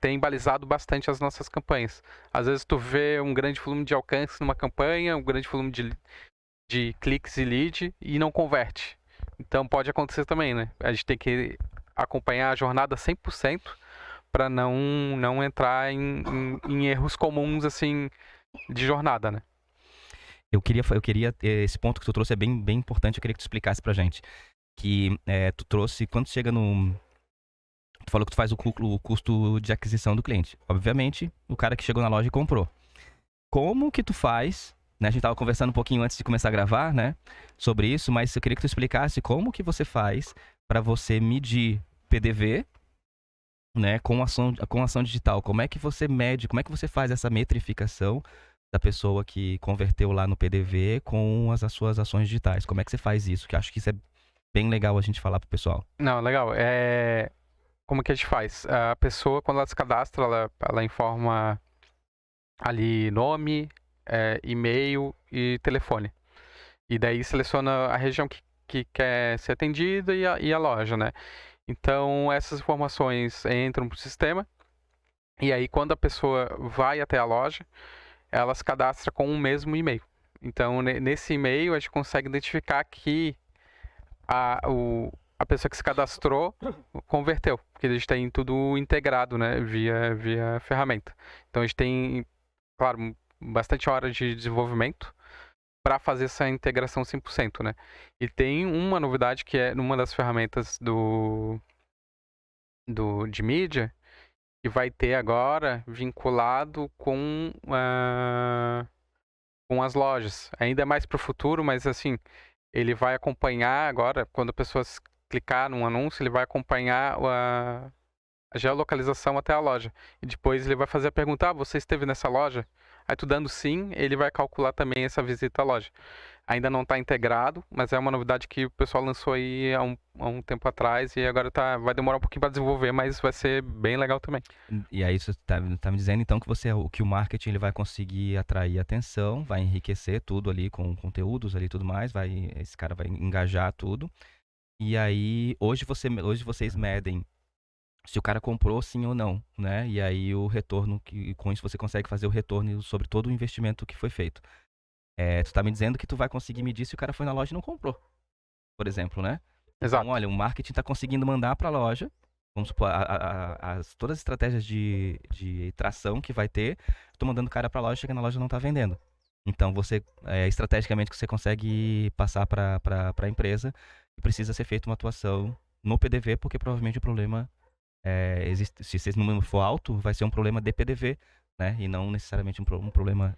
tem balizado bastante as nossas campanhas. Às vezes tu vê um grande volume de alcance numa campanha, um grande volume de cliques e lead e não converte. Então pode acontecer também, né? A gente tem que acompanhar a jornada 100% para não entrar em erros comuns assim de jornada, né? Eu queria, esse ponto que tu trouxe é bem importante, eu queria que tu explicasse pra gente. Que tu trouxe, quando chega no... Tu falou que tu faz o custo de aquisição do cliente. Obviamente, o cara que chegou na loja e comprou. Como que tu faz, né? A gente tava conversando um pouquinho antes de começar a gravar, né? Sobre isso, mas eu queria que tu explicasse como que você faz para você medir PDV, né? Com ação digital. Como é que você mede, como é que você faz essa metrificação da pessoa que converteu lá no PDV com as suas ações digitais? Como é que você faz isso? Que eu acho que isso é bem legal a gente falar pro pessoal. Não, legal. Como que a gente faz? A pessoa, quando ela se cadastra, ela informa ali nome, e-mail e telefone. E daí seleciona a região que quer ser atendida e a loja, né? Então, essas informações entram para o sistema. E aí, quando a pessoa vai até a loja, ela se cadastra com o mesmo e-mail. Então, nesse e-mail, a gente consegue identificar que a pessoa que se cadastrou converteu, porque a gente tem tudo integrado, né, via ferramenta. Então, a gente tem, claro, bastante horas de desenvolvimento para fazer essa integração 100%, né? E tem uma novidade que é numa das ferramentas de mídia, que vai ter agora vinculado com as lojas. Ainda é mais para o futuro, mas assim, ele vai acompanhar agora, quando a pessoa clicar num anúncio, ele vai acompanhar a geolocalização até a loja. E depois ele vai fazer a pergunta: você esteve nessa loja? Aí tu dando sim, ele vai calcular também essa visita à loja. Ainda não está integrado, mas é uma novidade que o pessoal lançou aí há um tempo atrás e agora vai demorar um pouquinho para desenvolver, mas vai ser bem legal também. E aí você tá me dizendo então que que o marketing ele vai conseguir atrair atenção, vai enriquecer tudo ali com conteúdos ali e tudo mais, esse cara vai engajar tudo. E aí hoje vocês medem se o cara comprou sim ou não, né? E aí o retorno, com isso você consegue fazer o retorno sobre todo o investimento que foi feito. Tu tá me dizendo que tu vai conseguir medir se o cara foi na loja e não comprou, por exemplo, né? Exato. Então, olha, o marketing tá conseguindo mandar pra loja, vamos supor, todas as estratégias de tração que vai ter, tô mandando o cara pra loja, chega na loja e não tá vendendo. Então, estrategicamente, que você consegue passar para a empresa, precisa ser feita uma atuação no PDV, porque provavelmente o problema existe, se esse número for alto, vai ser um problema de PDV, né? E não necessariamente um problema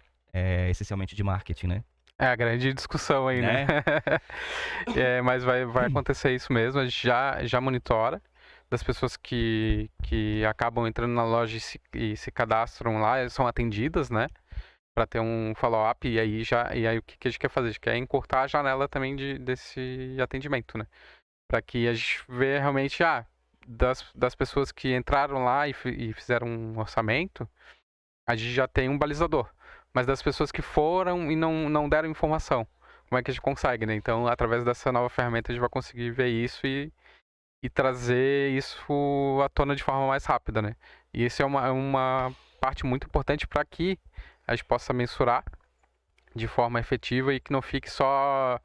essencialmente de marketing, né? É a grande discussão aí, né? Mas vai acontecer isso mesmo. A gente já monitora das pessoas que acabam entrando na loja e se cadastram lá, são atendidas, né? Para ter um follow-up. E aí o que a gente quer fazer? A gente quer encurtar a janela também desse atendimento, né? Para que a gente veja realmente, das pessoas que entraram lá e fizeram um orçamento, a gente já tem um balizador. Mas das pessoas que foram e não deram informação, como é que a gente consegue, né? Então, através dessa nova ferramenta, a gente vai conseguir ver isso e trazer isso à tona de forma mais rápida, né? E isso é uma parte muito importante para que a gente possa mensurar de forma efetiva e que não fique só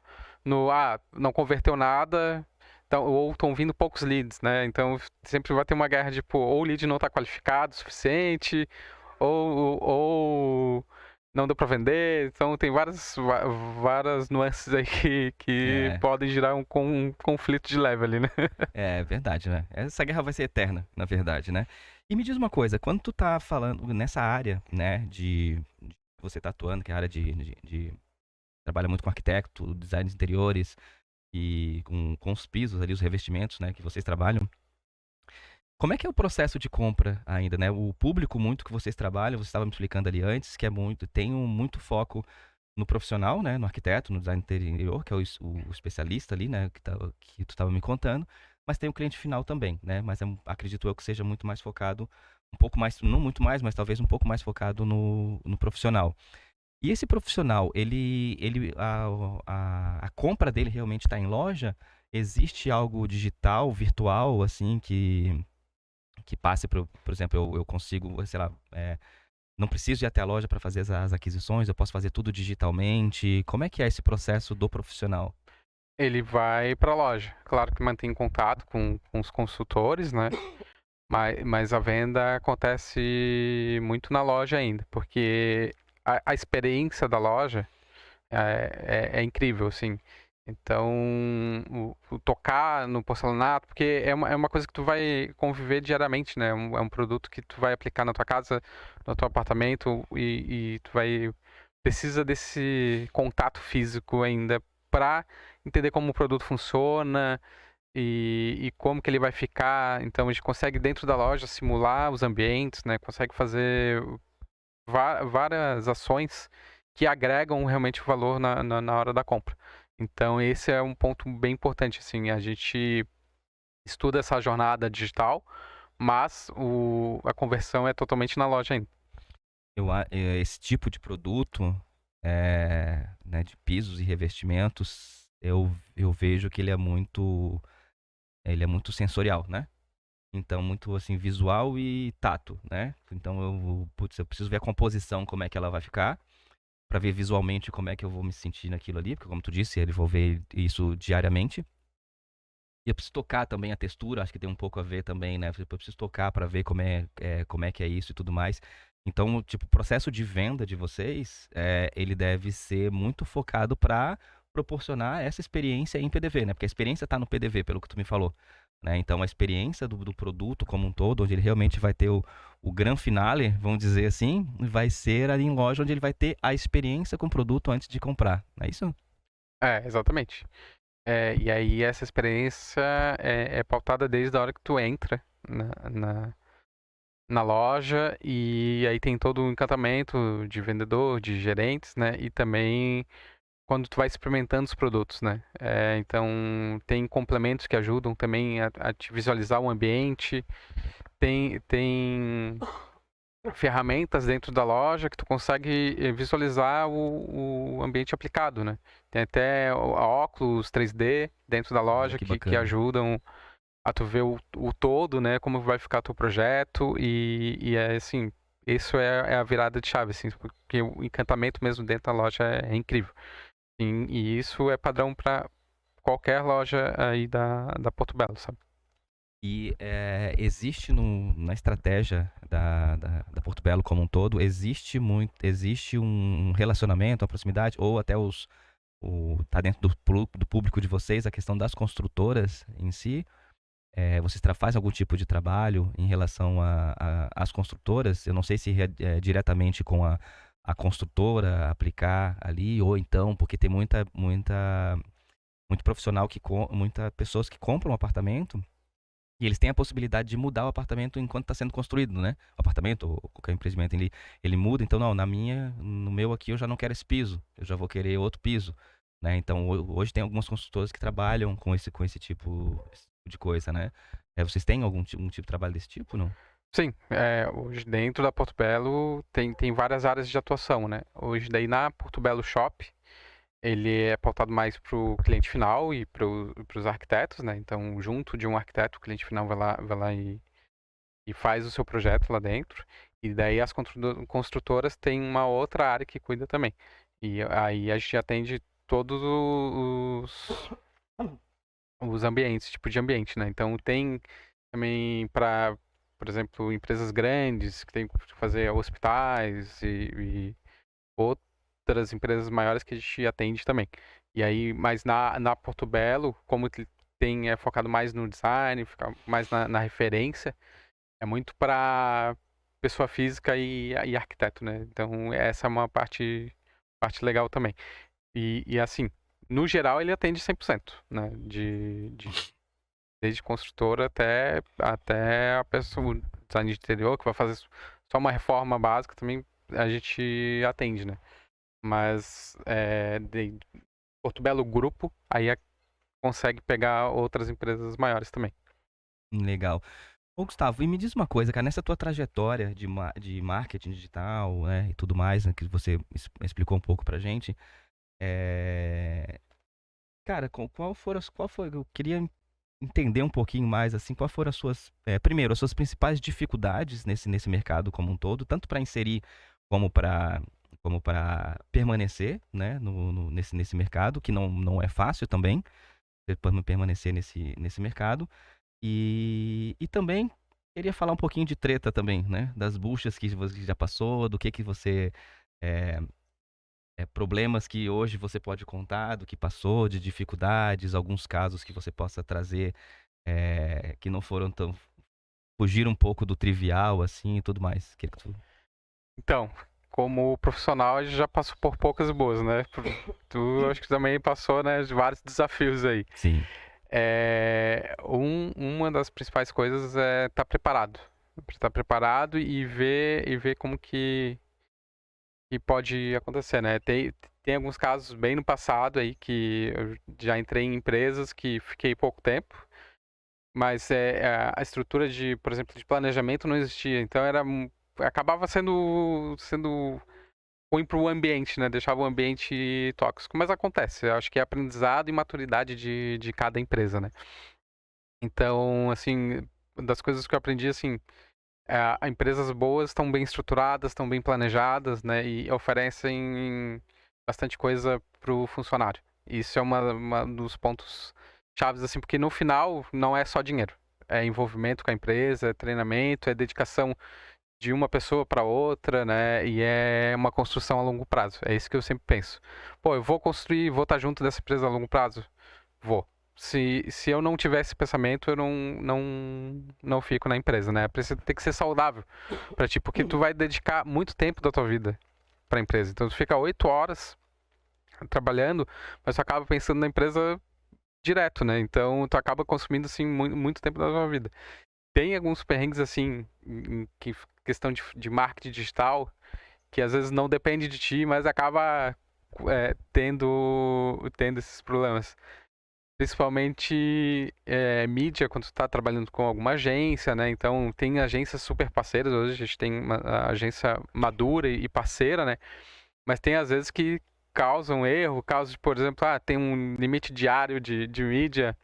no, não converteu nada, então, ou estão vindo poucos leads, né? Então sempre vai ter uma guerra de, tipo, ou o lead não está qualificado o suficiente, ou não deu para vender. Então tem várias nuances aí que É, podem gerar um conflito de level ali, né? é verdade, né? Essa guerra vai ser eterna, na verdade, né? E me diz uma coisa, quando tu tá falando nessa área, né, de você tá atuando, que é a área trabalha muito com arquiteto, design de interiores e com os pisos ali, os revestimentos, né, que vocês trabalham. Como é que é o processo de compra ainda, né? O público muito que vocês trabalham, você estava me explicando ali antes, que é tem muito foco no profissional, né? No arquiteto, no design interior, que é o especialista ali, né? Que tu estava me contando. Mas tem o cliente final também, né? Mas acredito eu que seja muito mais focado, um pouco mais, não muito mais, mas talvez um pouco mais focado no profissional. E esse profissional, a compra dele realmente está em loja? Existe algo digital, virtual, assim, que passe, por exemplo, eu consigo, sei lá, não preciso ir até a loja para fazer as aquisições, eu posso fazer tudo digitalmente. Como é que é esse processo do profissional? Ele vai para a loja. Claro que mantém contato com os consultores, né? Mas a venda acontece muito na loja ainda, porque a experiência da loja é incrível, assim. Então, o tocar no porcelanato, porque é uma coisa que tu vai conviver diariamente, né? É um produto que tu vai aplicar na tua casa, no teu apartamento, e tu precisa desse contato físico ainda para entender como o produto funciona e como que ele vai ficar. Então, a gente consegue dentro da loja simular os ambientes, né? Consegue fazer várias ações que agregam realmente o valor na hora da compra. Então, esse é um ponto bem importante, assim, a gente estuda essa jornada digital, mas a conversão é totalmente na loja ainda. Esse tipo de produto, né, de pisos e revestimentos, eu vejo que ele é muito sensorial, né? Então, muito assim, visual e tato, né? Então, putz, eu preciso ver a composição, como é que ela vai ficar, para ver visualmente como é que eu vou me sentir naquilo ali, porque como tu disse, eu vou ver isso diariamente. E eu preciso tocar também a textura, acho que tem um pouco a ver também, né? Eu preciso tocar para ver como é que é isso e tudo mais. Então, tipo, o processo de venda de vocês, ele deve ser muito focado para proporcionar essa experiência em PDV, né? Porque a experiência está no PDV, pelo que tu me falou, né? Então, a experiência do produto como um todo, onde ele realmente vai ter o gran finale, vamos dizer assim, vai ser ali em loja, onde ele vai ter a experiência com o produto antes de comprar, não é isso? Exatamente. E aí essa experiência é pautada desde a hora que tu entra na loja, e aí tem todo o encantamento de vendedor, de gerentes, né? E também quando tu vai experimentando os produtos, né? Então tem complementos que ajudam também a te visualizar o ambiente. Tem ferramentas dentro da loja que tu consegue visualizar o ambiente aplicado, né? Tem até óculos 3D dentro da Olha loja que que bacana. ajudam a tu ver o todo, né? Como vai ficar teu projeto, e é assim, isso é a virada de chave, assim, porque o encantamento mesmo dentro da loja é incrível. E isso é padrão para qualquer loja aí da Porto Belo, sabe? E existe na estratégia da Porto Belo como um todo, existe um relacionamento, uma proximidade, ou até tá dentro do público de vocês, a questão das construtoras em si. Vocês fazem algum tipo de trabalho em relação às construtoras? Eu não sei se é diretamente com a construtora aplicar ali, ou então, porque tem muito profissional muitas pessoas que compram um apartamento e eles têm a possibilidade de mudar o apartamento enquanto está sendo construído, né? O apartamento ou qualquer empreendimento ele muda. Então, não, no meu aqui eu já não quero esse piso, eu já vou querer outro piso, né? Então, hoje tem algumas construtoras que trabalham com esse tipo de coisa, né? Vocês têm um tipo de trabalho desse tipo, não? Sim, hoje dentro da Porto Belo tem várias áreas de atuação, né? Hoje daí na Porto Belo Shop, ele é pautado mais para o cliente final e para os arquitetos, né? Então, junto de um arquiteto, o cliente final vai lá e faz o seu projeto lá dentro. E daí as construtoras têm uma outra área que cuida também. E aí a gente atende todos os ambientes, tipo de ambiente, né? Então tem também para, por exemplo, empresas grandes que tem que fazer hospitais e outras empresas maiores que a gente atende também. E aí, mas na Porto Belo, como tem é focado mais no design, fica mais na referência, é muito para pessoa física e arquiteto, né? Então essa é uma parte legal também. E assim, no geral ele atende 100%, né? Desde construtora até a pessoa, o design de interior, que vai fazer só uma reforma básica, também a gente atende, né? Mas de Porto Belo Grupo, aí consegue pegar outras empresas maiores também. Legal. Ô, Gustavo, e me diz uma coisa, cara, nessa tua trajetória de marketing digital, né, e tudo mais, né, que você explicou um pouco pra gente, é... cara, qual foi, eu queria entender um pouquinho mais, assim, qual foram as suas, primeiro, as suas principais dificuldades nesse mercado como um todo, tanto para inserir como para permanecer, né, nesse mercado, que não é fácil também, permanecer nesse mercado. E também queria falar um pouquinho de treta também, né? Das buchas que você já passou, do que você. É, problemas que hoje você pode contar, do que passou, de dificuldades, alguns casos que você possa trazer que não foram tão. Fugir um pouco do trivial, assim e tudo mais. Então, como profissional, a gente já passou por poucas boas, né? Tu acho que também passou, né, de vários desafios aí. Sim. Uma das principais coisas é estar preparado. Estar preparado e ver como que pode acontecer, né? Tem alguns casos bem no passado aí que eu já entrei em empresas que fiquei pouco tempo, mas a estrutura de, por exemplo, de planejamento não existia. Então acabava sendo ruim para o ambiente, né? Deixava o ambiente tóxico. Mas acontece, eu acho que é aprendizado e maturidade de cada empresa, né? Então, assim, das coisas que eu aprendi, assim, empresas boas estão bem estruturadas, estão bem planejadas, né? E oferecem bastante coisa para o funcionário. Isso é uma dos pontos chaves, assim, porque no final não é só dinheiro. É envolvimento com a empresa, é treinamento, é dedicação de uma pessoa para outra, né? E é uma construção a longo prazo. É isso que eu sempre penso. Pô, eu vou construir, vou estar junto dessa empresa a longo prazo? Vou. Se eu não tiver esse pensamento, eu não fico na empresa, né? Precisa ter que ser saudável para ti, porque tu vai dedicar muito tempo da tua vida para a empresa. Então tu fica 8 horas trabalhando, mas tu acaba pensando na empresa direto, né? Então tu acaba consumindo assim muito, muito tempo da tua vida. Tem alguns perrengues assim, questão de marketing digital, que às vezes não depende de ti, mas acaba tendo esses problemas. Principalmente mídia, quando tu tá trabalhando com alguma agência, né? Então tem agências super parceiras, hoje a gente tem uma agência madura e parceira, né? Mas tem às vezes que causam erro, causam, por exemplo, tem um limite diário de mídia,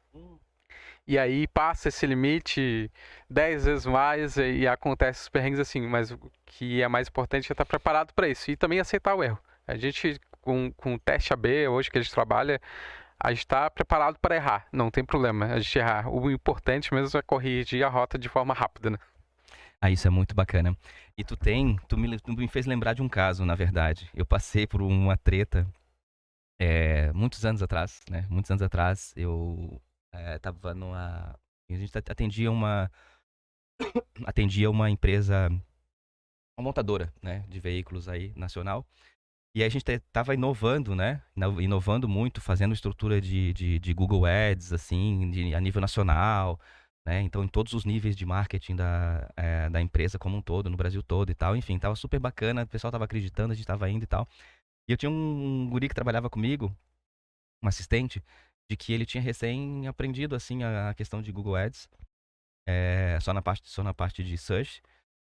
e aí passa esse limite 10 vezes mais e acontece os perrengues assim, mas o que é mais importante é estar preparado para isso e também aceitar o erro. A gente, com o teste AB, hoje que a gente trabalha, a gente está preparado para errar, não tem problema a gente errar. O importante mesmo é corrigir a rota de forma rápida, né? Ah, isso é muito bacana. E tu me fez lembrar de um caso, na verdade. Eu passei por uma treta muitos anos atrás, né? Muitos anos atrás, eu tava numa. A gente atendia uma empresa, uma montadora, né? De veículos aí, nacional. E aí a gente tava inovando, né? Inovando muito, fazendo estrutura de Google Ads, assim, a nível nacional, né? Então, em todos os níveis de marketing da empresa como um todo, no Brasil todo e tal. Enfim, tava super bacana, o pessoal tava acreditando, a gente tava indo e tal. E eu tinha um guri que trabalhava comigo, um assistente, de que ele tinha recém aprendido, assim, a questão de Google Ads, só na parte de search.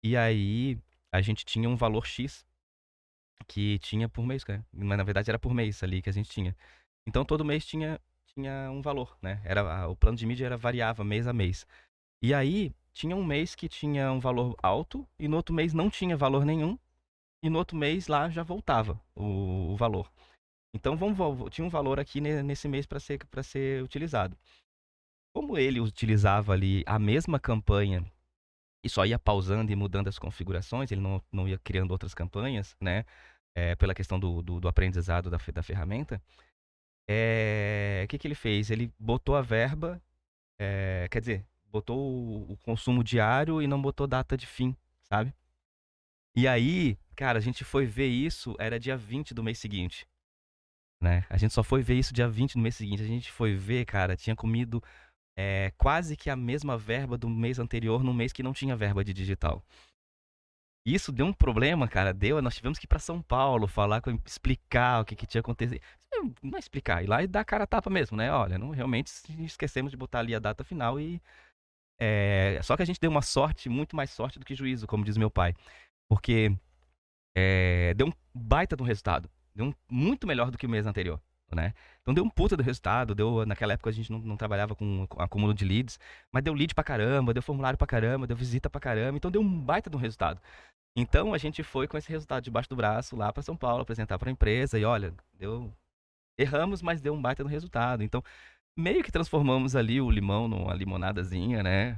E aí, a gente tinha um valor X que tinha por mês, cara. Mas na verdade era por mês ali que a gente tinha. Então todo mês tinha um valor, né? O plano de mídia variava mês a mês. E aí tinha um mês que tinha um valor alto e no outro mês não tinha valor nenhum e no outro mês lá já voltava o valor. Então tinha um valor aqui nesse mês para ser utilizado. como ele utilizava ali a mesma campanha e só ia pausando e mudando as configurações, ele não ia criando outras campanhas, né? Pela questão do aprendizado da ferramenta. O que que ele fez? Ele botou a verba, quer dizer, botou o consumo diário e não botou data de fim, sabe? E aí, cara, a gente foi ver isso, era dia 20 do mês seguinte, né? A gente só foi ver isso dia 20 do mês seguinte. A gente foi ver, cara, tinha comido quase que a mesma verba do mês anterior, num mês que não tinha verba de digital. Isso deu um problema, cara. Nós tivemos que ir pra São Paulo falar, explicar o que que tinha acontecido. Não é explicar, ir lá e dar a cara a tapa mesmo, né? Olha, não, realmente esquecemos de botar ali a data final e. Só que a gente deu uma sorte, muito mais sorte do que juízo, como diz meu pai. Porque deu um baita de um resultado. Deu muito melhor do que o mês anterior, né? Então deu um puta do resultado. Naquela época a gente não trabalhava com acúmulo de leads, mas deu lead pra caramba, deu formulário pra caramba, deu visita pra caramba. Então deu um baita de um resultado. Então a gente foi com esse resultado debaixo do braço lá para São Paulo apresentar para a empresa e olha, erramos, mas deu um baita no resultado. Então meio que transformamos ali o limão numa limonadazinha, né?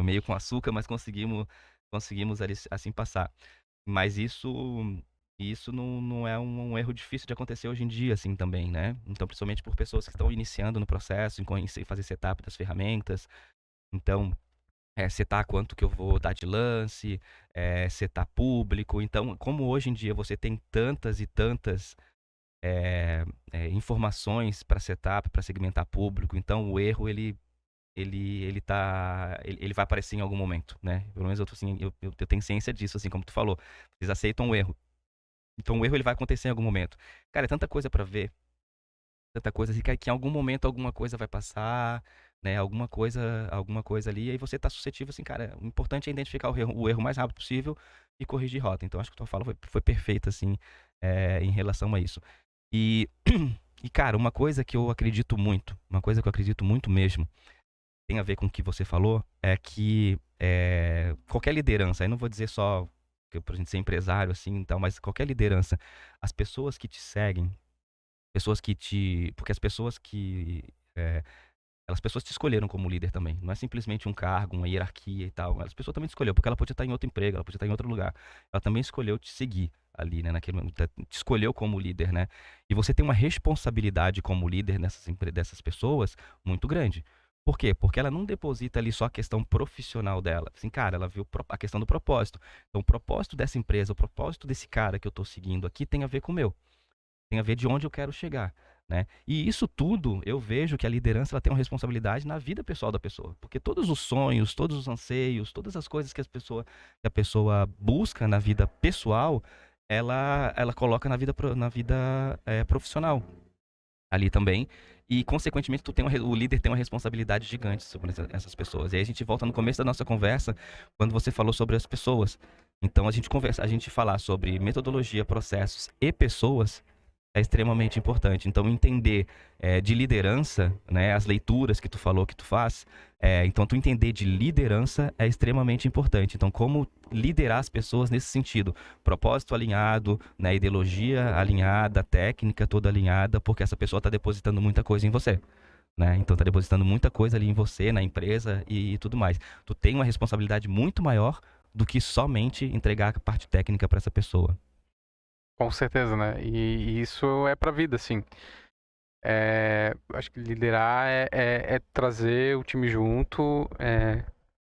Meio com açúcar, mas conseguimos ali, assim passar. Mas isso não é um erro difícil de acontecer hoje em dia, assim, também, né? Então, principalmente por pessoas que estão iniciando no processo, em conhecer, fazer setup das ferramentas. Então, setar quanto que eu vou dar de lance, setar público. Então, como hoje em dia você tem tantas e tantas informações para setup, para segmentar público, então o erro ele vai aparecer em algum momento, né? Pelo menos eu tenho ciência disso, assim como tu falou. Eles aceitam o erro. Então o erro ele vai acontecer em algum momento. Cara, é tanta coisa para ver, tanta coisa assim, que em algum momento alguma coisa vai passar, né? Alguma coisa ali, e aí você tá suscetível, assim, cara. O importante é identificar o erro mais rápido possível e corrigir rota. Então acho que a tua fala foi perfeita, assim, em relação a isso. E, e, cara, uma coisa que eu acredito muito mesmo, tem a ver com o que você falou, é que qualquer liderança, aí não vou dizer só que pra gente ser empresário, assim, então, mas qualquer liderança, as pessoas que te seguem, pessoas que te. Porque as pessoas que. É, as pessoas te escolheram como líder também. Não é simplesmente um cargo, uma hierarquia e tal. As pessoas também te escolheu, porque ela podia estar em outro emprego, ela podia estar em outro lugar. Ela também escolheu te seguir ali, né? Naquele momento, te escolheu como líder, né? E você tem uma responsabilidade como líder dessas pessoas muito grande. Por quê? Porque ela não deposita ali só a questão profissional dela. Assim, cara, ela viu a questão do propósito. Então, o propósito dessa empresa, o propósito desse cara que eu tô seguindo aqui tem a ver com o meu. Tem a ver de onde eu quero chegar, né? E isso tudo, eu vejo que a liderança ela tem uma responsabilidade na vida pessoal da pessoa, porque todos os sonhos, todos os anseios, todas as coisas que a pessoa busca na vida pessoal, ela coloca na vida profissional ali também. E, consequentemente, o líder tem uma responsabilidade gigante sobre essas pessoas. E aí a gente volta no começo da nossa conversa, quando você falou sobre as pessoas. Então, a gente falar sobre metodologia, processos e pessoas é extremamente importante. Então, entender de liderança, né, as leituras que tu falou que tu faz, então tu entender de liderança é extremamente importante. Então, como liderar as pessoas nesse sentido? Propósito alinhado, né, ideologia alinhada, técnica toda alinhada, porque essa pessoa está depositando muita coisa em você. Né? Então tá depositando muita coisa ali em você, na empresa e tudo mais. Tu tem uma responsabilidade muito maior do que somente entregar a parte técnica para essa pessoa. Com certeza, né? E isso é pra vida, assim. Acho que liderar é trazer o time junto,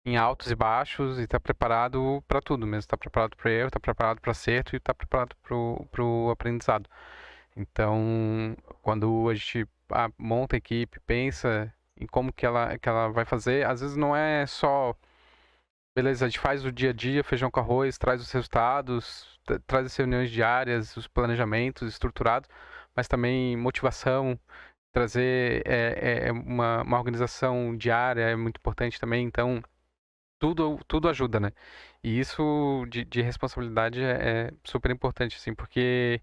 em altos e baixos, e estar preparado para tudo mesmo. Estar preparado para erro, estar preparado para acerto e estar preparado pro aprendizado. Então, quando a gente monta a equipe, pensa em como que ela vai fazer, às vezes não é só, beleza, a gente faz o dia a dia, feijão com arroz, traz os resultados, traz as reuniões diárias, os planejamentos estruturados, mas também motivação, trazer uma organização diária é muito importante também. Então, tudo ajuda, né? E isso de responsabilidade é super importante, assim, porque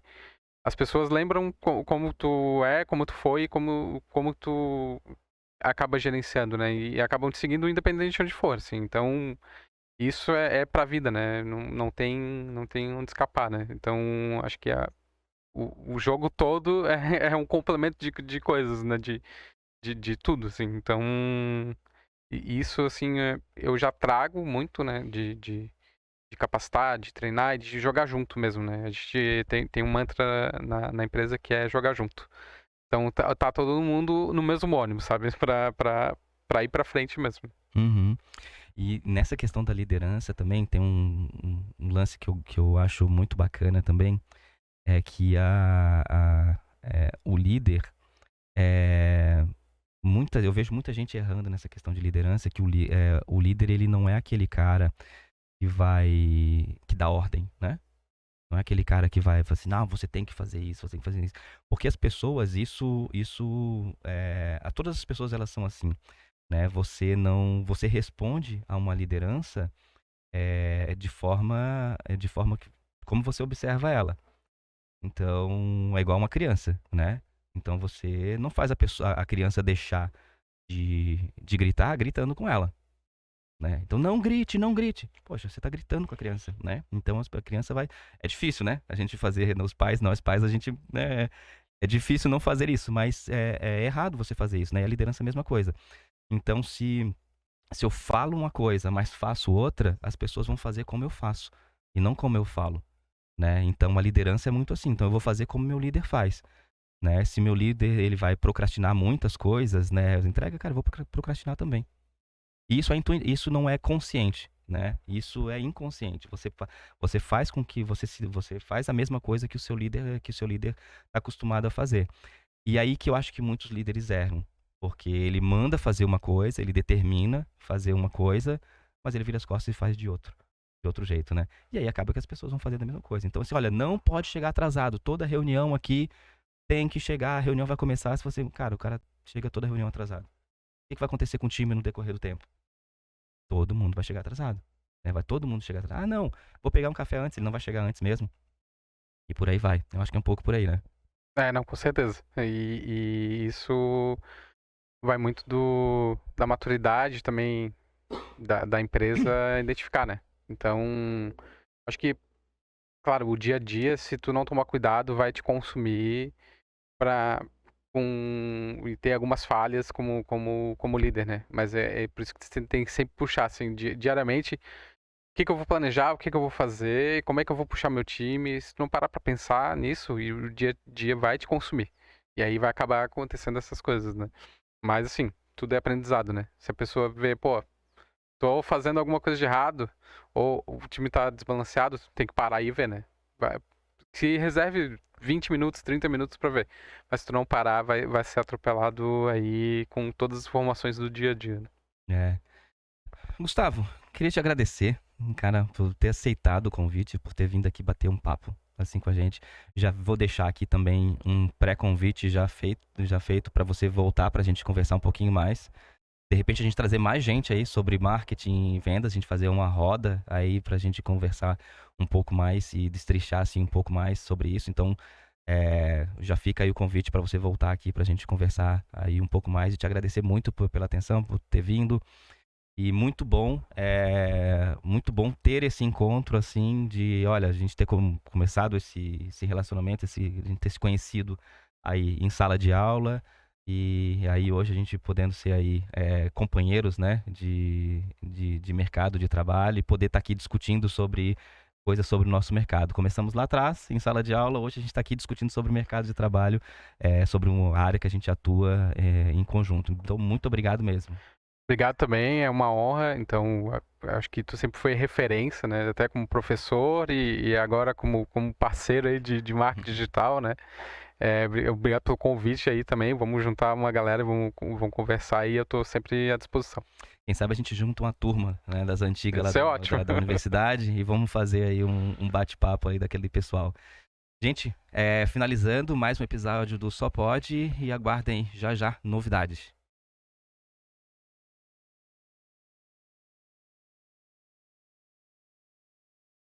as pessoas lembram como tu é, como tu foi, como tu acaba gerenciando, né? E acabam te seguindo independente de onde for, assim. Então, isso é pra vida, né? Não tem onde escapar, né? Então, acho que o jogo todo é um complemento de coisas, né? de tudo, assim. Então, isso, assim, eu já trago muito, né, de capacitar, de treinar e de jogar junto mesmo, né? A gente tem um mantra na empresa que é jogar junto. Então tá todo mundo no mesmo ônibus, sabe? Pra ir pra frente mesmo. Uhum. E nessa questão da liderança também tem um lance que eu acho muito bacana também, é que o líder, é, eu vejo muita gente errando nessa questão de liderança, que o líder ele não é aquele cara que dá ordem, né? Não é aquele cara que vai falar assim, não, você tem que fazer isso, você tem que fazer isso. Porque as pessoas, todas as pessoas elas são assim, né? Você responde a uma liderança de forma como você observa ela. Então, é igual uma criança, né? Então você não faz a criança deixar de gritar gritando com ela, né? Então não grite, não grite. Poxa, você tá gritando com a criança, né? Então a criança vai. É difícil, né? A gente fazer nos pais, nós pais, a gente. É difícil não fazer isso, mas é errado você fazer isso, né? E a liderança é a mesma coisa. Então, se eu falo uma coisa, mas faço outra, as pessoas vão fazer como eu faço e não como eu falo, né? Então a liderança é muito assim. Então eu vou fazer como meu líder faz, né? Se meu líder ele vai procrastinar muitas coisas, né? Entrega, cara, eu vou procrastinar também. E isso não é consciente, né? Isso é inconsciente. Você faz com que você faz a mesma coisa que o seu líder está acostumado a fazer. E aí que eu acho que muitos líderes erram, porque ele manda fazer uma coisa, ele determina fazer uma coisa, mas ele vira as costas e faz de outro jeito, né? E aí acaba que as pessoas vão fazer a mesma coisa. Então, assim, olha, não pode chegar atrasado. Toda reunião aqui tem que chegar, a reunião vai começar. Se você, cara, o cara chega toda reunião atrasado. O que vai acontecer com o time no decorrer do tempo? Todo mundo vai chegar atrasado. Né? Vai todo mundo chegar atrasado. Ah, não, vou pegar um café antes, ele não vai chegar antes mesmo. E por aí vai. Eu acho que é um pouco por aí, né? Não, com certeza. E isso vai muito da maturidade também da empresa identificar, né? Então, acho que, claro, o dia a dia, se tu não tomar cuidado, vai te consumir pra, e ter algumas falhas como líder, né? Mas é por isso que você tem que sempre puxar, assim, diariamente, o que eu vou planejar, o que eu vou fazer, como é que eu vou puxar meu time. Se tu não parar pra pensar nisso, e o dia a dia vai te consumir. E aí vai acabar acontecendo essas coisas, né? Mas assim, tudo é aprendizado, né? Se a pessoa vê, pô, tô fazendo alguma coisa de errado, ou o time tá desbalanceado, tem que parar e ver, né? Se reserve 20 minutos, 30 minutos pra ver. Mas se tu não parar, vai ser atropelado aí com todas as informações do dia a dia, né? É. Gustavo, queria te agradecer, cara, por ter aceitado o convite, por ter vindo aqui bater um papo assim com a gente. Já vou deixar aqui também um pré-convite já feito para você voltar para a gente conversar um pouquinho mais. De repente a gente trazer mais gente aí sobre marketing e vendas, a gente fazer uma roda aí para a gente conversar um pouco mais e destrinchar assim um pouco mais sobre isso. Então, já fica aí o convite para você voltar aqui para a gente conversar aí um pouco mais e te agradecer muito pela atenção, por ter vindo. E muito bom ter esse encontro, assim, de, olha, a gente ter começado esse relacionamento, a gente ter se conhecido aí em sala de aula, e aí hoje a gente podendo ser aí companheiros, né, de mercado de trabalho e poder estar aqui discutindo sobre coisas sobre o nosso mercado. Começamos lá atrás, em sala de aula, hoje a gente está aqui discutindo sobre o mercado de trabalho, sobre uma área que a gente atua em conjunto. Então, muito obrigado mesmo. Obrigado também, é uma honra. Então, acho que tu sempre foi referência, né? Até como professor e agora como parceiro aí de marketing digital, né? Obrigado pelo convite aí também. Vamos juntar uma galera, vamos conversar aí. Eu estou sempre à disposição. Quem sabe a gente junta uma turma, né, das antigas lá Isso é ótimo. da universidade e vamos fazer aí um bate-papo aí daquele pessoal. Gente, finalizando mais um episódio do Só Pode e aguardem já já novidades.